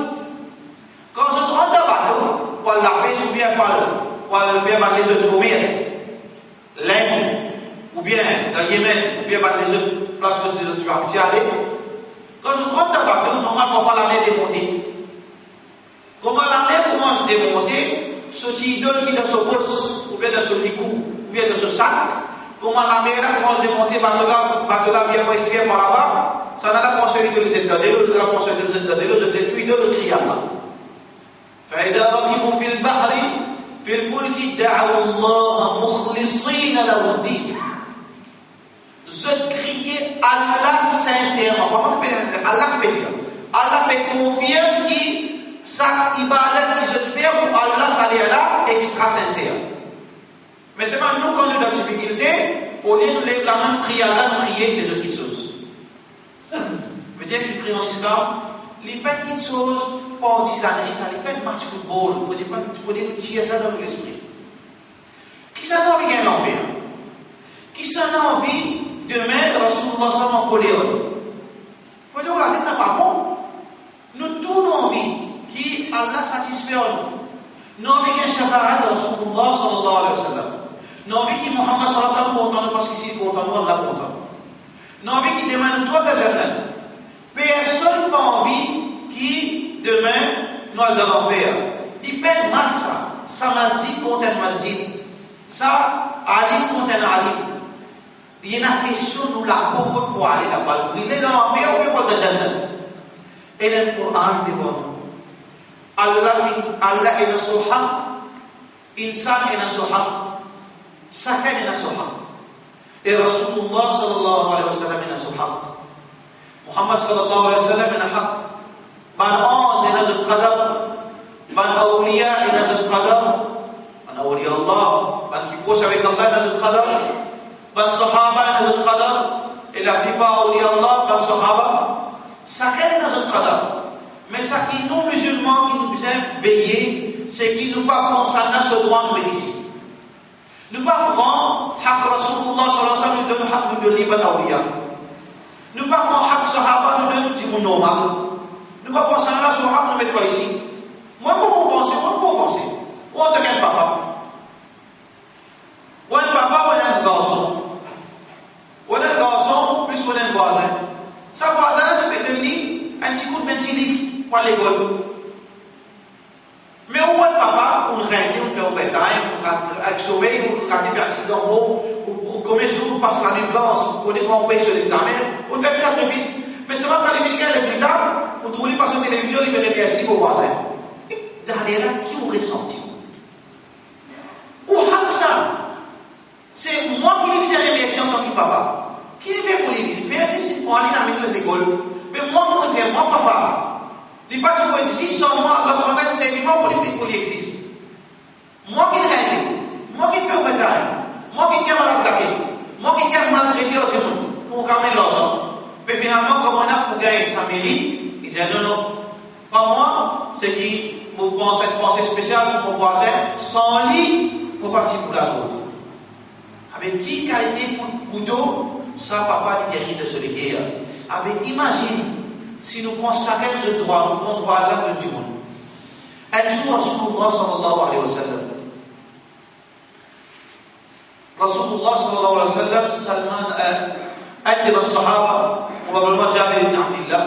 A: quand je rentre dans le bateau, pour la paix ou bien pour faire les autres commerces, l'Inde, ou bien dans le Yémen, ou bien les autres places que tu vas aller, Quand je rentre dans le bateau, normalement, parfois la mer est démontée. Comment la mer commence à démonter, ce petit idole qui est dans ce poste, ou bien dans ce licou, ou bien dans ce sac, comment la mer là commence à démonter, bateau là vient par ici, vient par là-bas, ça n'a pas pensé de les étaler, l'autre n'a pas pensé de les étaler, l'autre c'est tout idole de crier là. فإذا ركبوا في البحر في الفلك دعوا الله مخلصين له الدين. Je crier Allah sincèrement. Allah peut dire. Allah peut confirmer que sa ibadat que je fais pour Allah, ça est là extra sincère. Mais c'est pas nous quand nous avons des difficultés, au lieu de nous lever la main, prier Allah, nous prier des autres choses. Veut dire qu'il frère en islam, les petites choses, partisanerie, ça, les petits matchs de football, il faut tirer ça dans l'esprit. Qui s'en a envie de l'enfer? Qui s'en a envie demain, Rasulullah sallallahu alayhi wa sallam, il faut dire que la tête n'est pas bon. Nous tous nous envie qui Allah satisfait nous. Nous envie qu'il y ait shafarat de Rasulullah sallallahu alayhi wa sallam. Nous envie qu'il Muhammad sallallahu alayhi wa sallam content parce qu'ici content, nous Allah content. Nous envie qu'il demande toi de Jannat. Personne n'a envie qui demain nous allons l'enfer. Il paie massa, ça masjid contre un masjid. Ça, Ali contre un Ali. Il y a une question, nous l'avons beaucoup pour aller là-bas. Il est dans l'enfer ou bien pour le Jannat. Et le Coran devant nous. Allah est dans son haq. Insan est dans son haq. Chacun est dans son haq. Et Rasulullah sallallahu alayhi wa sallam est dans son haq. Muhammad sallallahu alayhi wa sallam est dans le haq. Ban ange est dans le qadar. Ban awliya est dans le qadar. Ban awliya Allah. Ban qui couche avec Allah est dans le qadar. Ban sahaba est dans le qadar. Et la plupart awliya Allah, ban sahaba. Chacun est dans le qadar. Mais ce qui nous musulmans qui nous aiment veiller, c'est qu'ils nous pas concernant ce droit de médecine. Nous pas prendre haq Rasulullah sallallahu alayhi wa sallam, nous donne haq nous donne l'ibad awliya. Nous pas prendre haq sahaba, nous donne du monde normal. Nous pas prendre ça là sur haq, nous mettre quoi ici. Moi, pour penser, Où on te gagne papa? Où est le papa ou est le garçon? Où est le garçon plus où est le voisin? Sa voisin, je peux devenir un petit coup de petit livre pour l'école. Mais où est le papa? On règne, on fait overtime, on accélère, on rattrape l'accident, ou combien de jours on passe la nuit blanche, on connaît comment on paye sur l'examen, on fait faire le fils. Mais c'est pas quand il fait le résultat, on trouve pas sur la télévision, il fait merci pour voisin. Derrière là, qui ont ressenti? Ou ça? C'est moi qui lui fais remercier en tant que papa. Qui le fait pour lui? Il fait ceci pour aller dans la maîtrise d'école. Mais moi, je le fais, moi, papa. Il n'y a pas de choses qui existent sans moi. Lorsqu'on a c'est vivant pour lui existe. Moi qui le règle. Moi qui le fais au bétail. Moi qui le gagne à la plaquer. Moi qui le gagne maltraité au monde. Pour gagner l'argent. Mais finalement, comme on a pour gagner sa mérite, il dit non. Pas moi, c'est qui vous pensez une pensée spéciale pour mon voisin, sans lit, pour partir pour la chose. Avec qui qualité couteau, ça, papa, il guérit de ce guerre. Avec, imagine, si nous consacrons ce droit, nous prenons droit à l'âme du monde. Un jour, Rasulullah sallallahu alayhi wa sallam. Rasulullah sallallahu alayhi wa sallam, Salman, un des bons sahaba, probablement Jabir ibn Abdillah,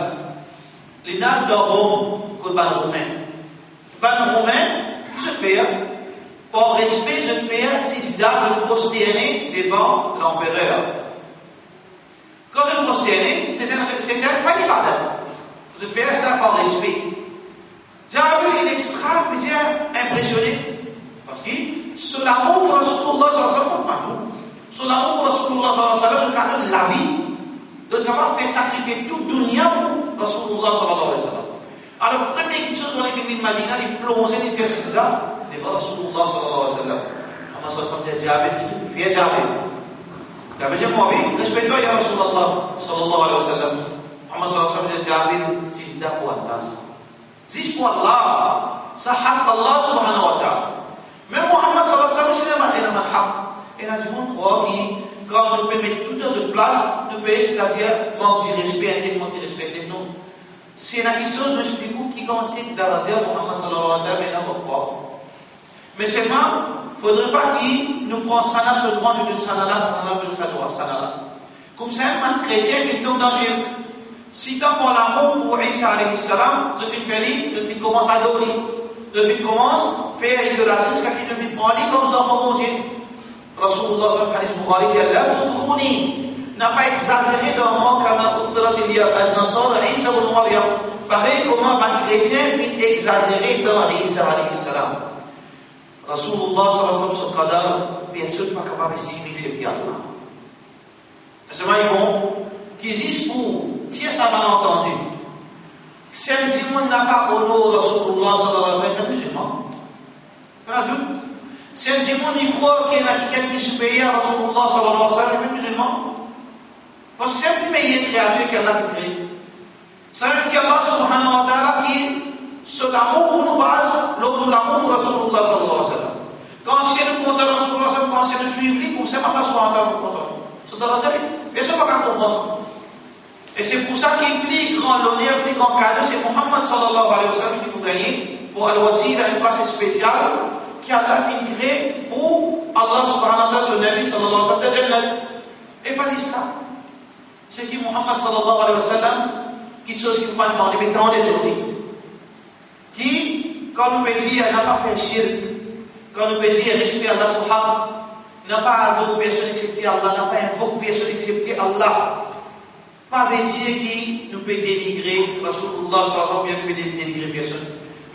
A: les nains de Rome, que le ban romain. Le ban romain, qu'est-ce que je fais? Par respect, je fais sijda, je prosterner devant l'empereur. Quand je me prosterne, c'était pas une ibadat. Je fais ça par respect. Jabir est extra impressionné. Parce que sur l'amour pour Rasulullah sallallahu alayhi wa sallam, sur l'amour pour Rasulullah sallallahu alayhi wa sallam, le cadre de la vie, de devoir faire sacrifier toute dunya pour Rasulullah sallallahu alayhi wa sallam. Alors, première chose dans les films de Madina, il plongeait les faire sijda devant Rasulullah sallallahu alayhi wa sallam. Muhammad sallallahu alayhi wa sallam dit Jabir, qui tout fait Jabir. Jabir dit moi, oui, respecte-toi, ya Rasulullah sallallahu alayhi wa sallam. Muhammad sallallahu alayhi wa sallam dit Jabir, sijda pour Allah. Juste pour Allah, ça haq Allah subhanahu wa ta'ala. Même Muhammad sallallahu alayhi wa sallam, il a un haq. Et là, tout le monde croit que quand on peut mettre tout dans une place, nous peut, c'est-à-dire manque de respect, manque de respect, non. C'est une question, nous expliquons qui consiste dans la dire Muhammad sallallahu alayhi wa sallam, et là, pourquoi. Mais seulement, il ne faudrait pas qu'il nous prenne ça sur le droit de sanala. Comme ça, un chrétien qui tombe dans le shirk. si tant par l'amour pour Isa alayhi salam, je fin commence à adorer, je fin commence à faire idolâtrie, jusqu'à qui je fin prendre comme ça, mon Dieu. Rasulullah sallallahu alayhi wa sallam, hadith Bukhari, la tutruni, n'a pas exagéré dans moi comme Utrat al-Nasara, Isa ibn Maryam. Pareil comment un chrétien fin exagéré dans Isa alayhi salam. Rasulullah sallallahu alayhi wa sallam, ce qadar, bien sûr, pas capable de s'y accepter Allah. C'est vrai, bon, qui existe pour tiens ça malentendu. Si un monde n'a pas honoré Rasulullah sallallahu alayhi wa sallam, c'est musulman. Pas de doute. Si un monde y croit qu'il y a quelqu'un qui est supérieur à Rasulullah sallallahu alayhi wa sallam, c'est musulman. Parce que c'est un meilleur créature qu'Allah a créé. C'est vrai qu'Allah subhanahu wa ta'ala qui ce l'amour pour nous base, l'amour pour Rasulullah sallallahu alayhi wa sallam. Quand c'est le compte de Rasulullah sallallahu alayhi wa sallam, quand c'est le suivi, pour ça, Allah subhanahu wa ta'ala pour compte. C'est dans la télé. Bien sûr, pas qu'on comprend ça. Et c'est pour ça qu'il plus grand l'honneur, plus grand cadeau, c'est Muhammad sallallahu alayhi wa sallam qui nous gagne pour Al-Wasila, une place spéciale qui a fait créer pour Allah subhanahu wa ta'ala, son Nabi sallallahu alayhi wa sallam, de Jannat. Et pas juste ça. C'est qui Muhammad sallallahu alayhi wa sallam, qui chose qui ne peut pas entendre, mais tant aujourd'hui. Qui, quand nous peut dire, n'a pas fait shirk, quand nous peut dire, respect Allah subhanahu, n'a pas adoré personne excepté Allah, n'a pas invoqué personne excepté Allah. Pas veut dire qui nous peut dénigrer Rasulullah sallallahu alayhi wa sallam, bien peut dénigrer personne.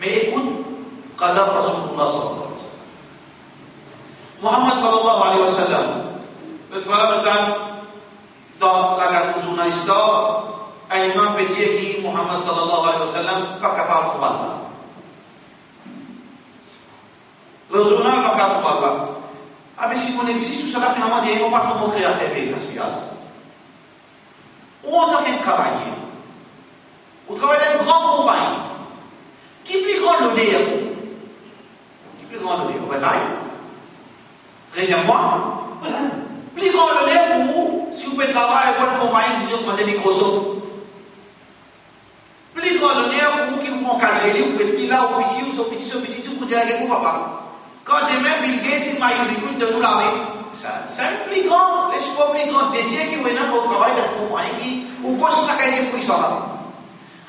A: Mais écoute, qadar Rasulullah sallallahu alayhi wa sallam. Muhammad sallallahu alayhi wa sallam, le frère dans la garde journaliste, un imam peut dire qui Muhammad sallallahu alayhi wa sallam pas capable de trouver Allah. Le journal pas capable de trouver Allah. Ah mais si on existe, tout cela finalement, il n'y a pas trop de créativité, la suite. Ou en tant que travailleur, ou travaille dans une grande compagnie, qui est plus grand l'honneur? Qui est plus grand l'honneur? Au bétail? 13e mois? Plus grand l'honneur pour, si vous pouvez travailler pour une compagnie, disons comme Microsoft. Plus grand l'honneur pour qui vous encadrez, vous pouvez être là au petit, ou au petit, tout pour dire à pour papa. Quand demain Bill Gates, il m'a eu de nous laver, c'est un plus grand, l'espoir plus grand désir qui est dans votre travail dans le compagnie, ou quoi ça qui a été pour ça là.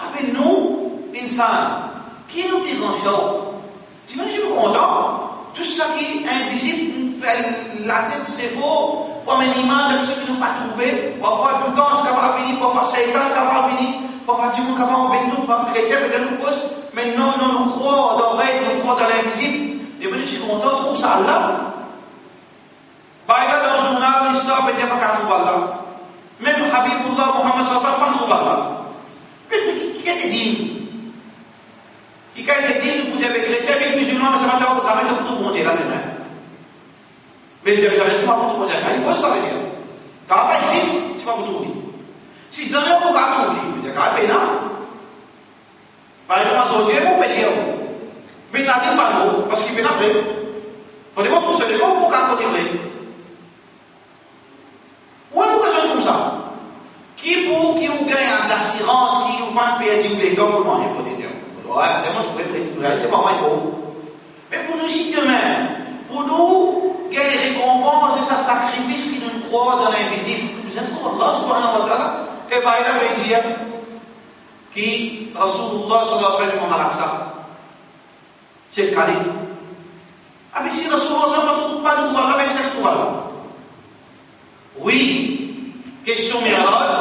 A: Ah mais nous, insan, qui est le plus grand chose? Si je suis content, tout ça qui est invisible, fait la tête c'est faux, comme une image de ce qui nous pas trouvé, parfois tout le temps c'est capable de venir, parfois Satan est capable de venir, parfois Dieu est capable de venir, parfois chrétien peut-être nous fausse, mais non, nous croyons dans l'oreille, nous croyons dans l'invisible. Je suis content, trouve ça là. Par exemple, dans le journal, l'histoire peut dire pas trouver là. Même Habibullah Muhammad sallallahu alayhi wa sallam pas trouver là. Mais qui a été dit? Qui a été dit, vous avez chrétien, mais les musulmans, mais ça va être pour tout le monde, là c'est vrai. Mais les musulmans, c'est pas pour tout le monde, il faut ça veut dire. Quand ça existe, c'est pas pour tout le monde. Si ça n'est pas pour tout le monde, c'est quand même là. Par exemple, en Saudi, on peut dire. Mais il n'a dit pas non, parce qu'il fait la preuve. Pour les mots pour ce débat, pour qu'on dit vrai. Ou une question comme ça. Qui vous gagne l'assurance, qui vous pas payer les gants, comment il faut dire. Ouais, c'est vraiment tout vrai, c'est pas bon. Mais pour nous, si demain, pour nous, gagner récompense de ce sacrifice qui nous croit dans l'invisible, nous êtes Allah subhanahu wa ta'ala, et bien il avait dit qui Rasulullah sallallahu alayhi wa sallam a ça. C'est le cas. Ah mais si Rasulullah ne trouve pas de Allah, mais ça ne trouve pas. Oui, question Mi'raj,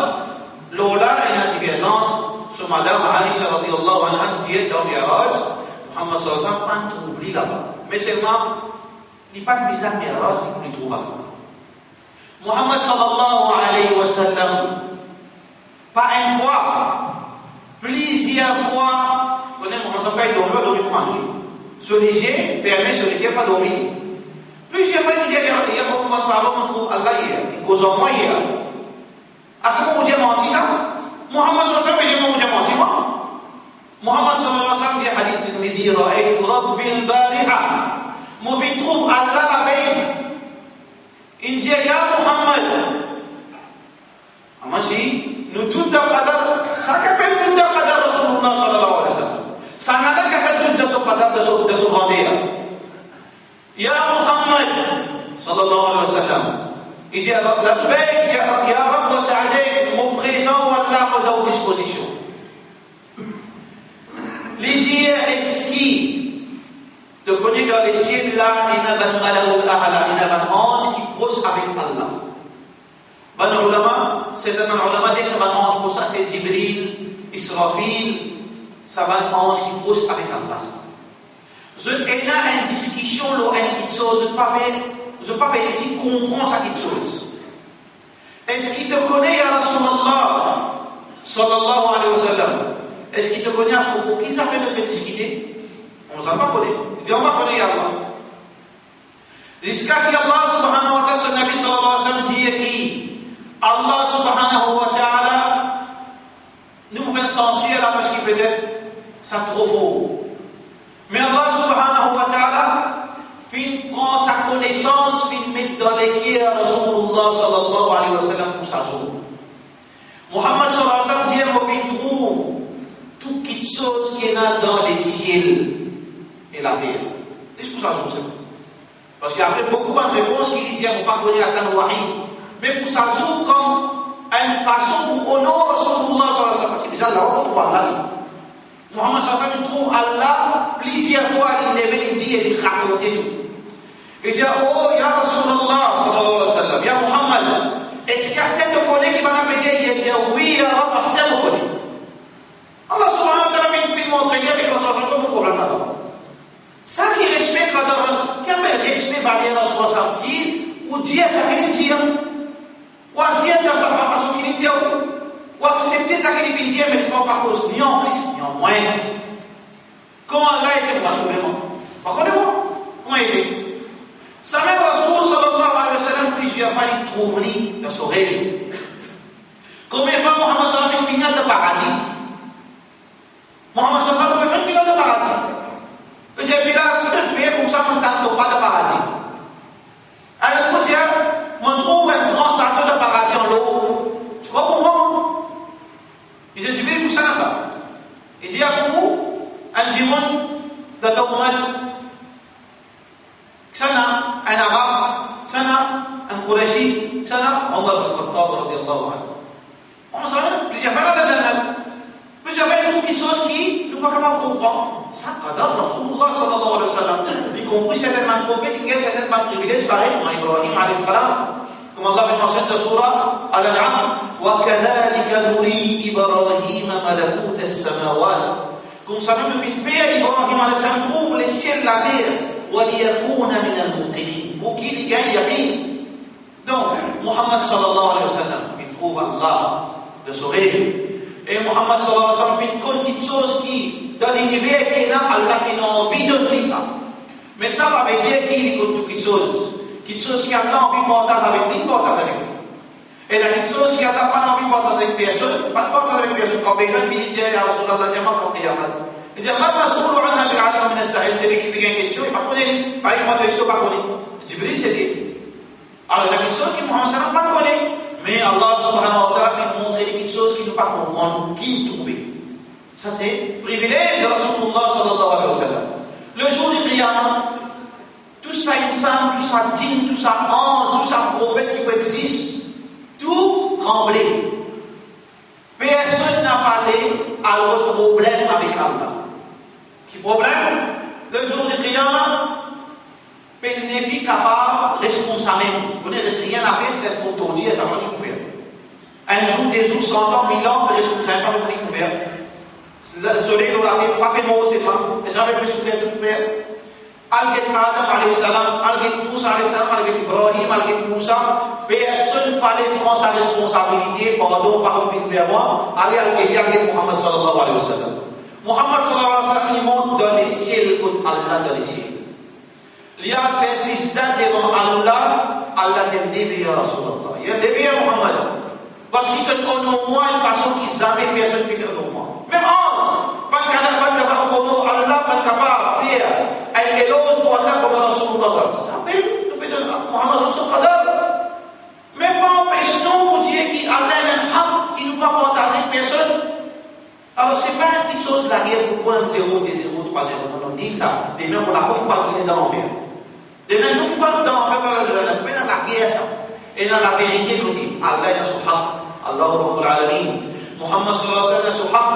A: Lola et la divergence, sur Madame Aïcha radiyallahu anha dit dans Mi'raj, Muhammad sallallahu alayhi wa sallam ne trouve pas là-bas. Mais seulement, il n'y a pas de bizarre Mi'raj, il ne trouve pas. Muhammad sallallahu alayhi wa sallam, pas une fois, plusieurs fois, vous connaissez Muhammad sallallahu alayhi wa sallam, il dormit comment nous. Sur les yeux, fermé sur les yeux, pas dormi. Plusieurs fois, il dit, il y a beaucoup de soirées, on trouve Allah hier, il cause en moi hier. À ce moment où j'ai menti ça, Muhammad sallallahu alayhi wa sallam, j'ai menti moi. Muhammad sallallahu alayhi wa sallam dit, hadith Tirmidhi, ra'aytu rabbil bariha. Mon fils trouve Allah la veille. Il dit, ya Muhammad. Ah, si, nous doutons d'un qadar, ça qu'appelle doute d'un qadar Rasulullah sallallahu alayhi wa sallam. Ça n'a pas qu'appelle doute de ce qadar, de ce grandeur. Ya Muhammad sallallahu alayhi wa sallam. Il dit alors, la paix, ya Rabb wa Sa'adik, mon présent, Allah me donne disposition. Il dit, est-ce qu'il te connaît dans les cieux là, il y a un ange qui pose avec Allah. Ban ulama, c'est un ulama, c'est un ange pour ça, c'est Jibril, Israfil, c'est un ange qui pose avec Allah. Je n'ai pas une discussion, une chose, je ne peux pas ici comprendre cette chose. Est-ce qu'il te connaît, ya Rasulallah, sallallahu alayhi wa sallam? Est-ce qu'il te connaît à propos? Qui ça fait de discuter? On ne s'en pas connaît. Il dit, on va connaître Allah. Jusqu'à ce qu'Allah subhanahu wa ta'ala, son Nabi sallallahu alayhi wa sallam, dit qui? Allah subhanahu wa ta'ala nous fait censurer là parce qu'il peut être ça trop faux. Mais Allah subhanahu wa ta'ala prend sa connaissance, met dans les cœurs de Rasulullah sallallahu alayhi wa sallam pour sa jour. Muhammad sallallahu alayhi wa sallam dit, on trouve toute chose qui est là dans les ciels et la terre. C'est pour sa jour, c'est bon. Parce qu'après beaucoup de réponses qui disent, on ne peut pas connaître la Kanouahi. Mais pour sa jour, comme une façon pour honorer Rasulullah sallallahu alayhi wa sallam. C'est bizarre, là, on trouve Allah. Muhammad sallallahu alayhi wa sallam trouve Allah plusieurs fois, il dit et il raconte tout. Il dit, oh, ya Rasulullah sallallahu alayhi wa sallam, ya Muhammad, est-ce qu'il y a cette connaît qui va m'appeler? Il dit, oui, ya Rabb, parce que me connaît. Allah subhanahu wa ta'ala fait montrer bien, mais qu'on s'en fait pas problème là-bas. Ça qui respecte, quel respect par les Rasulullah sallallahu alayhi wa sallam, qui, ou dire ça qu'il dit, ou agir dans sa façon qu'il dit, ou accepter ça qu'il dit, mais c'est pas par cause, ni en plus, ni en moins. Comment Allah était pour trouver moi? Par contre, comment il est? Sa même Rasul sallallahu alayhi wa sallam, plusieurs fois, il trouve dans son rêve. Combien de fois Muhammad sallallahu alayhi wa sallam fait une finale de paradis? Muhammad sallallahu alayhi wa sallam fait une finale de paradis. Je dis, puis là, tout le fait, comme ça, on ne tente pas de paradis. Alors, je dis, on trouve un grand château de paradis en l'eau. Tu crois pour moi? Il dit, tu veux pour ça? Il dit, à vous, un dimon de Tawman. Sana, un arabe, sana, un Qurayshi, sana, Omar ibn Khattab radiyallahu anhu. On s'en va, plusieurs fois dans la Jannah. Plusieurs fois, il trouve une chose qui nous pas capable de comprendre. Ça, Qadar Rasulullah sallallahu alayhi wa sallam, y compris certainement prophètes, il y a certainement privilèges pareils, comme Ibrahim alayhi salam, comme Allah fait mention de Surah Al-An'am, وَكَذَلِكَ نُرِي إِبْرَاهِيمَ مَلَكُوتَ السَّمَاوَاتِ. Comme ça, nous fait faire Ibrahim alayhi salam trouve les ciels, la terre. وَلِيَكُونَ مِنَ الْمُوقِنِينَ. Pour qu'il y gagne yaqin. Donc, Muhammad sallallahu alayhi wa sallam, il trouve Allah de son rêve. Et Muhammad sallallahu alayhi wa sallam fait une petite chose qui, dans l'univers qui est là, Allah fait envie de lui ça. Mais ça va dire qu'il écoute toute chose. Quelque chose qui a envie de partager avec lui, partage avec lui. Et la petite chose qui a pas envie de partager avec personne, pas de partager avec personne. Quand quelqu'un vient dire à Rasulullah, quand il y a mal. Il dit, ma mas'oul anha bi'alam min as-sa'il, c'est lui qui fait une question, il ne connaît pas. Par exemple, question, pas connaît. Jibril, c'est dit. Alors, il y a quelque chose qui Muhammad sallallahu alayhi wa sallam pas connaît. Mais Allah subhanahu wa ta'ala fait montrer des petites choses qui ne pas comprendre, qui trouver. Ça, c'est privilège de Rasulullah sallallahu alayhi wa sallam. Le jour du Qiyamah, tout ça insan, tout ça djinn, tout ça ange, tout ça prophète qui peut exister, tout tremblé. Personne n'a parlé à l'autre problème avec Allah. Qui problème? Le jour du Qiyamah, il n'est plus capable de responsable. Vous n'avez rien à faire, c'est une photo, ça va nous faire. Un jour, des jours, 100 ans, 1000 ans, le responsable va nous faire. Le soleil, nous l'a fait, pas que moi, c'est pas, mais ça va être souffert, tout souffert. Al-Ghet Adam alayhi salam, Al-Ghet Moussa alayhi salam, Al-Ghet Ibrahim, Al-Ghet Moussa, personne ne parlait prend sa responsabilité, pardon, par une vers moi, allez Al-Ghet Muhammad sallallahu alayhi wa sallam. Muhammad sallallahu alayhi wa sallam, il monte dans les ciels, écoute Allah dans les ciels. Il a fait 6 dates devant Allah, Allah t'a dévié à Rasulallah. Il a dévié à Muhammad. Parce qu'il te connaît au moins une façon qui jamais personne ne fait au moins. Même Hans, pas capable de connaître Allah, pas capable de faire un éloge pour Allah comme Rasulallah. Ça s'appelle, nous fait de Muhammad Rasul Qadar. Même pas empêche-nous pour dire qu'Allah est un ham, qui ne peut pas partager avec personne. Alors, ce n'est pas une petite chose de la guerre, il faut prendre 0, 2, 0, 3, 0. Non, dis ça. Demain, on n'a pas parlé dans l'enfer. Demain, nous qui parlons dans l'enfer, on parle de la guerre, ça. Et dans la vérité, nous dit, Allah est son haq, Allah Rabbul Alamin, Muhammad sallallahu alayhi wa sallam est son haq.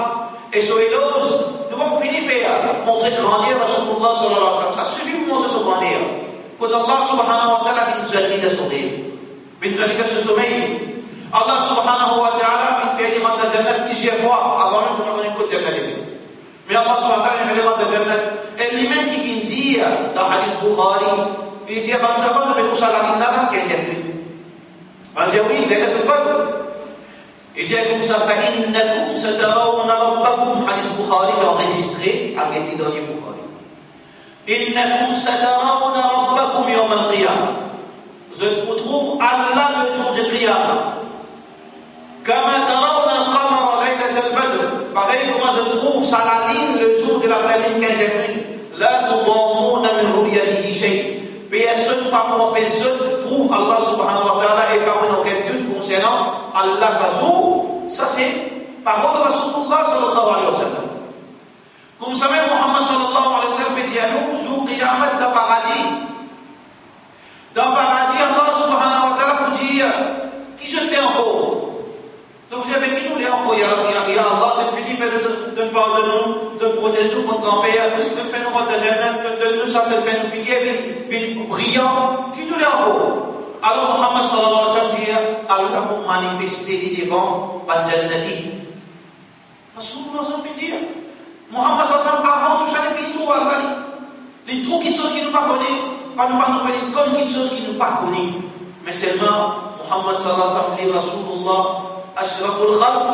A: Et sur Elos, nous vamos finir faire montrer grandir Rasulullah sallallahu alayhi wa sallam. Ça suffit pour montrer son grandir. Quand Allah subhanahu wa ta'ala vient nous amener de son rêve, vient nous amener de ce sommeil. Allah subhanahu wa ta'ala vient faire les rangs de Jannat plusieurs fois avant même de nous donner le Jannat. Mais Allah subhanahu wa ta'ala vient faire les rangs de Jannat. Et lui-même qui vient dire dans le hadith Bukhari, il dit, avant ça, on va tout ça la guinada, 15e nuit. On dit, oui, il est là tout le monde. Il dit comme ça, فَإِنَّكُمْ سَتَرَوْنَ رَبَّكُمْ حديث Bukhari enregistré avec les derniers Bukhari. إِنَّكُمْ سَتَرَوْنَ رَبَّكُمْ يَوْمَ الْقِيَامَةِ. Je vous trouve Allah le jour du Qiyamah. كَمَا تَرَوْنَ الْقَمَرَ لَيْلَةَ الْبَدْرِ. Pareil comment je trouve Saladin le jour de la pleine lune 15e nuit. لَا تُضَامُونَ مِنْ رُؤْيَتِهِ شَيْءٍ. Personne par moi, personne trouve Allah subhanahu wa ta'ala et par moi aucun doute concernant Allah sa jour. Ça c'est parole de Rasulullah sallallahu alayhi wa sallam. Comme ça même Muhammad sallallahu alayhi wa sallam dit à nous, jour qiyamah dans paradis. Dans paradis, Allah subhanahu wa ta'ala vous dit, qui je t'ai en haut? Donc vous avez qui nous les en haut, ya Allah, de finir de nous pardonner, de nous protéger nous contre l'enfer, de faire nous rendre Jannat, de nous sortir, de faire nous finir, brillant, qui nous les en haut? Alors Muhammad sallallahu alayhi wa sallam dit, Allah pour manifester les devants, pas Jannati. Rasulullah sallallahu alayhi wa sallam dit, Muhammad sallallahu alayhi wa sallam, avant tout ça, il finit tout, Allah. Les trous qui sont qui nous pas connus, pas nous pas nous connaître, comme qui sont qui nous pas connus. Mais seulement, Muhammad sallallahu alayhi wa sallam dit, Rasulullah, Ashraful Khalq,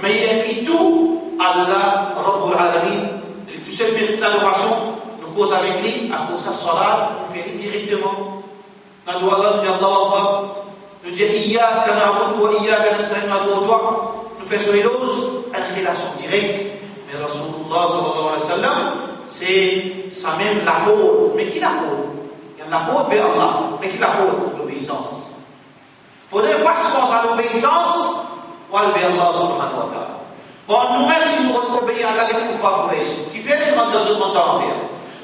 A: meilleur qui tout, Allah, Rabbul Alamin. Et tout seul mérite l'adoration, nous cause avec lui, à cause de sa salat, nous fait directement. Nous doit Allah, nous dit Allah Akbar, nous dit Iyaka na'budu wa Iyaka nasta'in, nous fait sur l'éloge, une relation directe. Mais Rasulullah sallallahu alayhi wa sallam, c'est ça même l'apôtre. Mais qui l'apôtre? Il y a un apôtre vers Allah, mais qui l'apôtre? L'obéissance. Il ne faudrait pas se penser à l'obéissance. Vers Allah subhanahu wa ta'ala. Bon, nous-mêmes, si nous obéissons à Allah, les koufars qui fait des grandes choses dans l'enfer,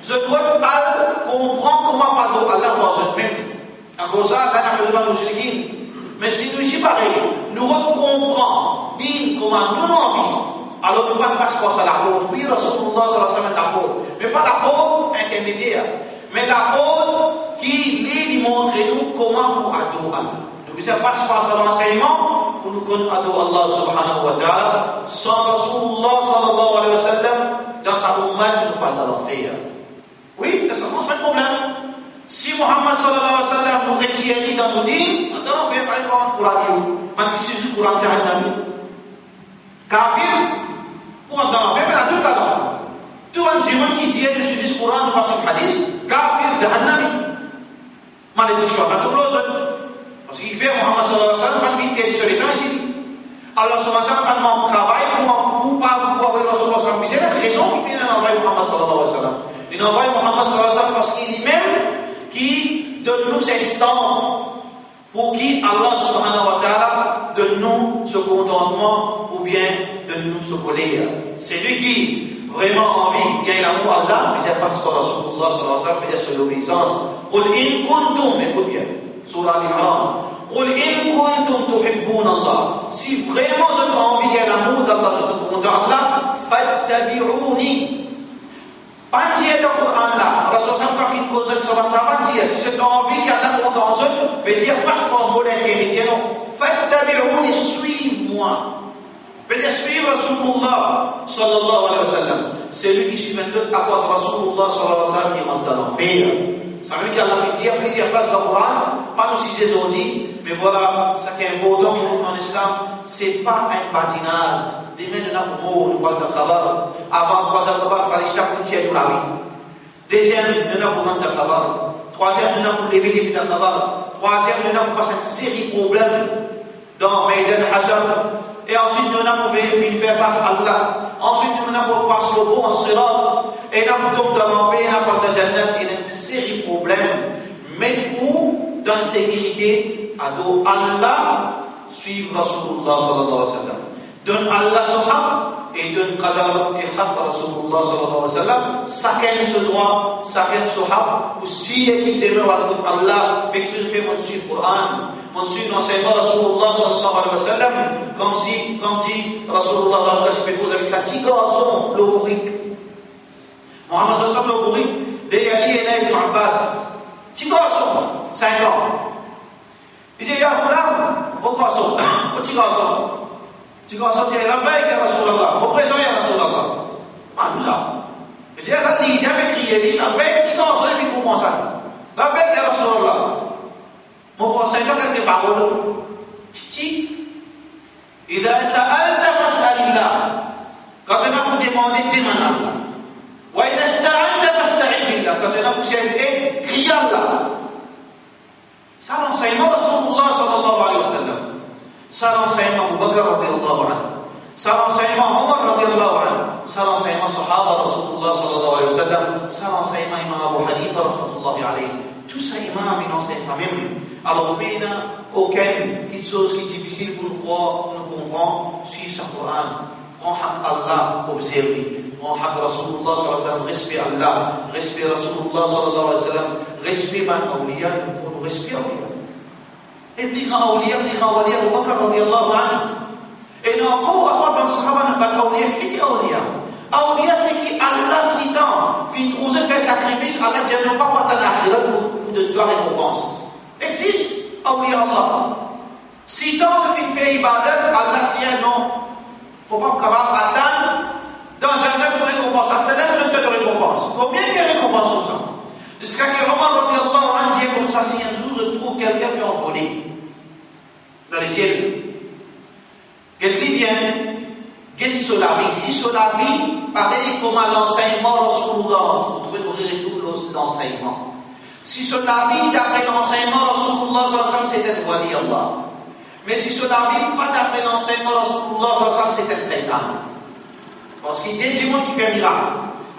A: je dois pas comprendre comment pardon Allah dans ce même. En gros, ça, Allah n'a pas besoin de mais si nous ici pareil, nous comprenons, dit comment nous nous envie, alors nous ne pouvons pas se passer à l'apôtre. Oui, Rasulullah sallallahu alayhi wa sallam est l'apôtre, mais pas l'apôtre intermédiaire, mais l'apôtre qui lui montre nous comment nous adorer Allah. Nous ne pouvons pas se passer à l'enseignement pour nous connaître Allah subhanahu wa ta'ala. Sans Rasulullah sallallahu alayhi wa sallam, dans sa ummah, nous parlons de l'enfer. Oui, ça pose pas de problème. Si Muhammad sallallahu alayhi wa sallam nous retire dans nos dîmes, dans l'enfer, par exemple, pour la vie, même si c'est du Coran Jahannami. Kafir, pour entrer dans l'enfer, mais là, tout là-dedans. Tout un dimanche qui dit du sud du Coran, par son hadith, Kafir Jahannami. Malédiction, à tout l'autre. Parce qu'il fait Muhammad sallallahu alayhi wa sallam, pas de vie sur les temps ici. Alors, ce matin, pas de mon travail pour envoyer Rasulullah sallallahu alayhi wa sallam. C'est la raison qui fait l'envoyer Muhammad sallallahu alayhi wa sallam. Il envoie Muhammad sallallahu alayhi wa sallam parce qu'il dit même qui donne-nous cet instant pour qui Allah subhanahu wa ta'ala donne-nous ce contentement ou bien donne-nous ce colère. C'est lui qui vraiment envie, bien l'amour Allah, mais c'est parce que Rasulullah sallallahu alayhi wa sallam veut dire sur l'obéissance. Qul in kuntum, écoute bien. Surah Al-Imran. Qul in kuntum tuhibbun Allah. Si vraiment je veux envie de l'amour d'Allah, je te compte Allah, fattabi'uni. Pas dire le Coran là, Rasulullah quand il cause ça va dire si je t'as envie qu'Allah compte en eux, veut dire pas ce mot d'intermédiaire non. Fattabi'uni, suive-moi. Veut dire suivre Rasulullah sallallahu alayhi wa sallam. C'est lui qui suit l'autre apôtre Rasulullah sallallahu alayhi wa sallam qui rentre dans l'enfer. Ça veut dire qu'Allah veut dire plusieurs places dans le Coran, pas nous ciser aujourd'hui, mais voilà, ce qui est important pour nous en islam, c'est pas un badinage. Demain, nous avons mot, nous parlons de Khabar. Avant de parler de Khabar, il fallait que je tienne pour la vie. Deuxième, nous avons rendre de Khabar. Troisième, nous avons lever les pieds de Khabar. Troisième, nous avons passé une série de problèmes dans Maïdan Hajar. Et ensuite, nous avons fait face à Allah. Ensuite, nous avons passé le bon sirat. Et nous avons tombé dans l'enfer, nous avons de Jannat. Il y a une série de problèmes. Mais où, dans la sécurité, à Allah, suivre Rasulullah sallallahu alayhi wa sallam. donne Allah son haq et donne qadar et haq Rasulullah sallallahu alayhi wa sallam. Chacun ce droit, chacun ce haq. Ou si il demeure à Allah, mais qu'il fait mon suivre le Coran, mon suivre l'enseignement Rasulullah sallallahu alayhi wa sallam, comme dit Rasulullah dans le cas pose avec sa petit garçon, le bourrique. Mohammed sallallahu alayhi wa sallam, le bourrique, des Ali et Ibn Abbas, petit garçon, 5 ans. Il dit, ya Ghulam, au garçon, au petit garçon. Tu vas sortir la bague à Rasulallah, au présent à Rasulallah. Ah, nous ça. Je dis, là, il y avait crié, la bague, tu vas sortir, il faut commencer. La bague à Rasulallah. Mon conseil, quand quelques paroles, Titi, إذا سألت فاسأل الله. Quand tu vas vous demander, demande Allah. وإذا استعنت فاستعن بالله. Quand tu vas vous chercher, crie Allah. Ça, l'enseignement de Rasulullah sallallahu alayhi wa sallam. Ça l'enseignement Abu Bakr radiallahu anhu, ça l'enseignement Omar radiallahu anhu, ça l'enseignement Sahaba Rasulullah sallallahu alayhi wa sallam, ça l'enseignement Imam Abu Hanifa rahmatullahi alayhi. Tout ça, Imam, il enseigne ça même. Alors, il n'y a aucune chose qui est difficile pour nous croire, pour nous comprendre, suivre sa Coran. Prends haq Allah, observer. Prends haq Rasulullah sallallahu alayhi wa sallam, respect Allah, respect Rasulullah sallallahu alayhi wa sallam, respect man awliya, pour respect awliya. ابن أولياء أبو بكر رضي الله عنه إنه أقوى أقوى من الصحابة نبات أولياء كيف أولياء أولياء c'est qui Allah si tant fin trouver fait sacrifice Allah ne donne pas pour ta akhirah pour de toi récompense existe أولياء Allah si tant fin fait ibadat Allah dit non faut pas capable attendre dans jannah pour récompense c'est là le temps de récompense combien de récompenses comme ça jusqu'à que Omar radiallahu anhu dit comme ça si un jour je trouve quelqu'un qui a volé dans les ciels. Qu'est-ce bien? Qu'est-ce sur la vie? Si sur la vie, parlez comme l'enseignement Rasulullah, vous trouvez tout l'enseignement. Si sur la vie, d'après l'enseignement Rasulullah, c'était wali Allah. Mais si sur la vie, pas d'après l'enseignement Rasulullah, c'était Satan. Parce qu'il y a des gens qui font un miracle.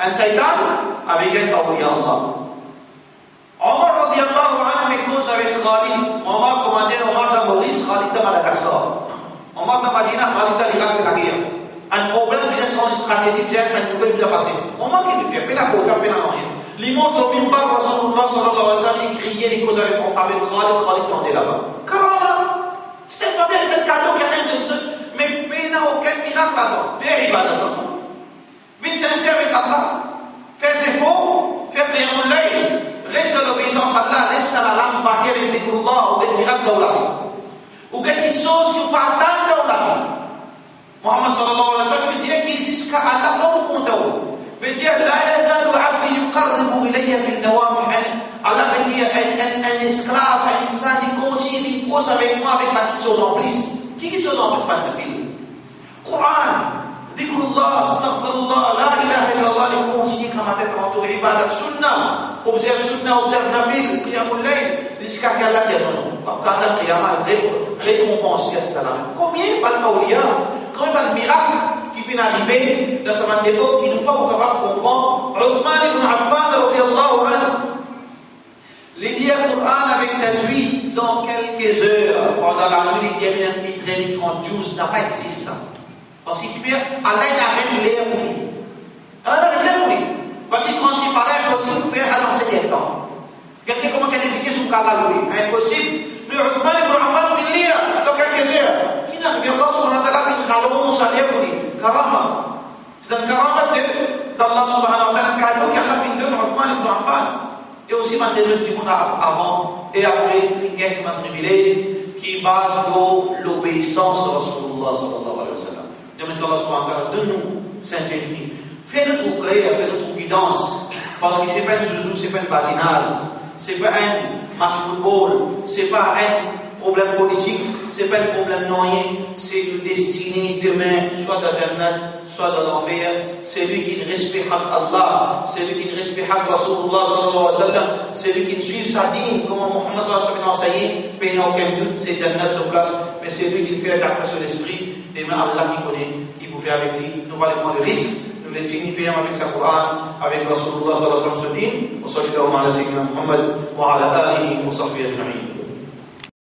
A: Un Satan avec un wali Allah. Omar radiallahu anhu me cause avec Khalid. Omar, comment dire, Omar de Maurice, Khalid de Madagascar. Omar de Madina, Khalid de l'Irak de la guerre. Un problème de gestion stratégique, une nouvelle qui a passé. Omar qui fait, peine à côté, peine à rien. Il montre au minbar, Rasulullah sallallahu alayhi wa sallam, il criait, il cause avec Khalid tendait là-bas. Karama! C'était pas bien, c'était le cadeau qu'il y a rien de tout. Mais peine à aucun miracle là-bas. Fais ibadat. Vite sincère avec Allah. Fais ses faux, fais qiyamul layl. Reste dans l'obéissance à Allah, laisse la langue partir avec dhikrullah ou des miracles dans la vie. Ou quelque chose qui vous parle dans la vie. Muhammad sallallahu alayhi wa sallam veut dire qu'il existe qu'à Allah comme compte. Veut dire la yazalu abdi yuqarribu ilayya bil nawafil. Allah veut dire un esclave, un insan qui continue, qui cause avec moi avec ma petite chose en plus. Qui chose en plus par le fil? Coran. Dhikrullah, astaghfirullah, la ilaha illallah, les continue comme à tête en tour, ibadat, sunnah, observe nafil, qiyamul layl, jusqu'à qu'Allah tient non. Comme quand Allah qiyamah, récompense, combien par l'awliya, combien par le miracle qui vient d'arriver dans cette époque, qui nous pas capable de comprendre. Uthman ibn Affan, radiyallahu anhu, il lit le Coran avec tajwid dans quelques heures, pendant la nuit, il termine 30 jours, n'a pas existé. Parce qu'il fait, Allah n'arrête de lire pour lui. Allah n'arrête de lire pour lui. Parce qu'il transmet par là, impossible de faire à l'ancien temps. Quelqu'un comment qu'il a défini son cas là, lui. Impossible. Le Uthman ibn Affan fait lire dans quelques heures. Qui n'a rien Allah subhanahu wa ta'ala fait une rallonge à lire pour lui. Karama. C'est un karama d'Allah subhanahu wa ta'ala. Cadeau qu'Allah fait de Uthman ibn Affan. Et aussi, des autres du monde avant et après, c'est un privilège qui base de l'obéissance à Rasulullah sallallahu alayhi wa sallam. Demande qu'Allah subhanahu wa ta'ala donne-nous sincérité. Fais notre clair, fais notre guidance. Parce que ce n'est pas un zouzou, ce n'est pas un basinage. Ce n'est pas un match football. Ce n'est pas un problème politique. Ce n'est pas un problème noyé. C'est une destinée demain, soit dans Jannat, soit dans l'enfer. C'est lui qui ne respecte Allah. C'est lui qui ne respecte Rasulullah sallallahu alayhi wa sallam. C'est lui qui ne suit sa dîme, comme Muhammad sallallahu alayhi wa sallam a enseigné. Mais il n'y a aucun doute, c'est Jannat sur place. Mais c'est lui qui ne fait attaque sur l'esprit. Demain, Allah qui connaît, qui vous fait avec lui. Nous parlons de risque. Nous les signifions avec sa Coran, avec Rasulullah sallallahu alayhi wa sallam. Wa sallallahu ala sayyidina Muhammad wa ala alihi wa sahbihi ajma'in.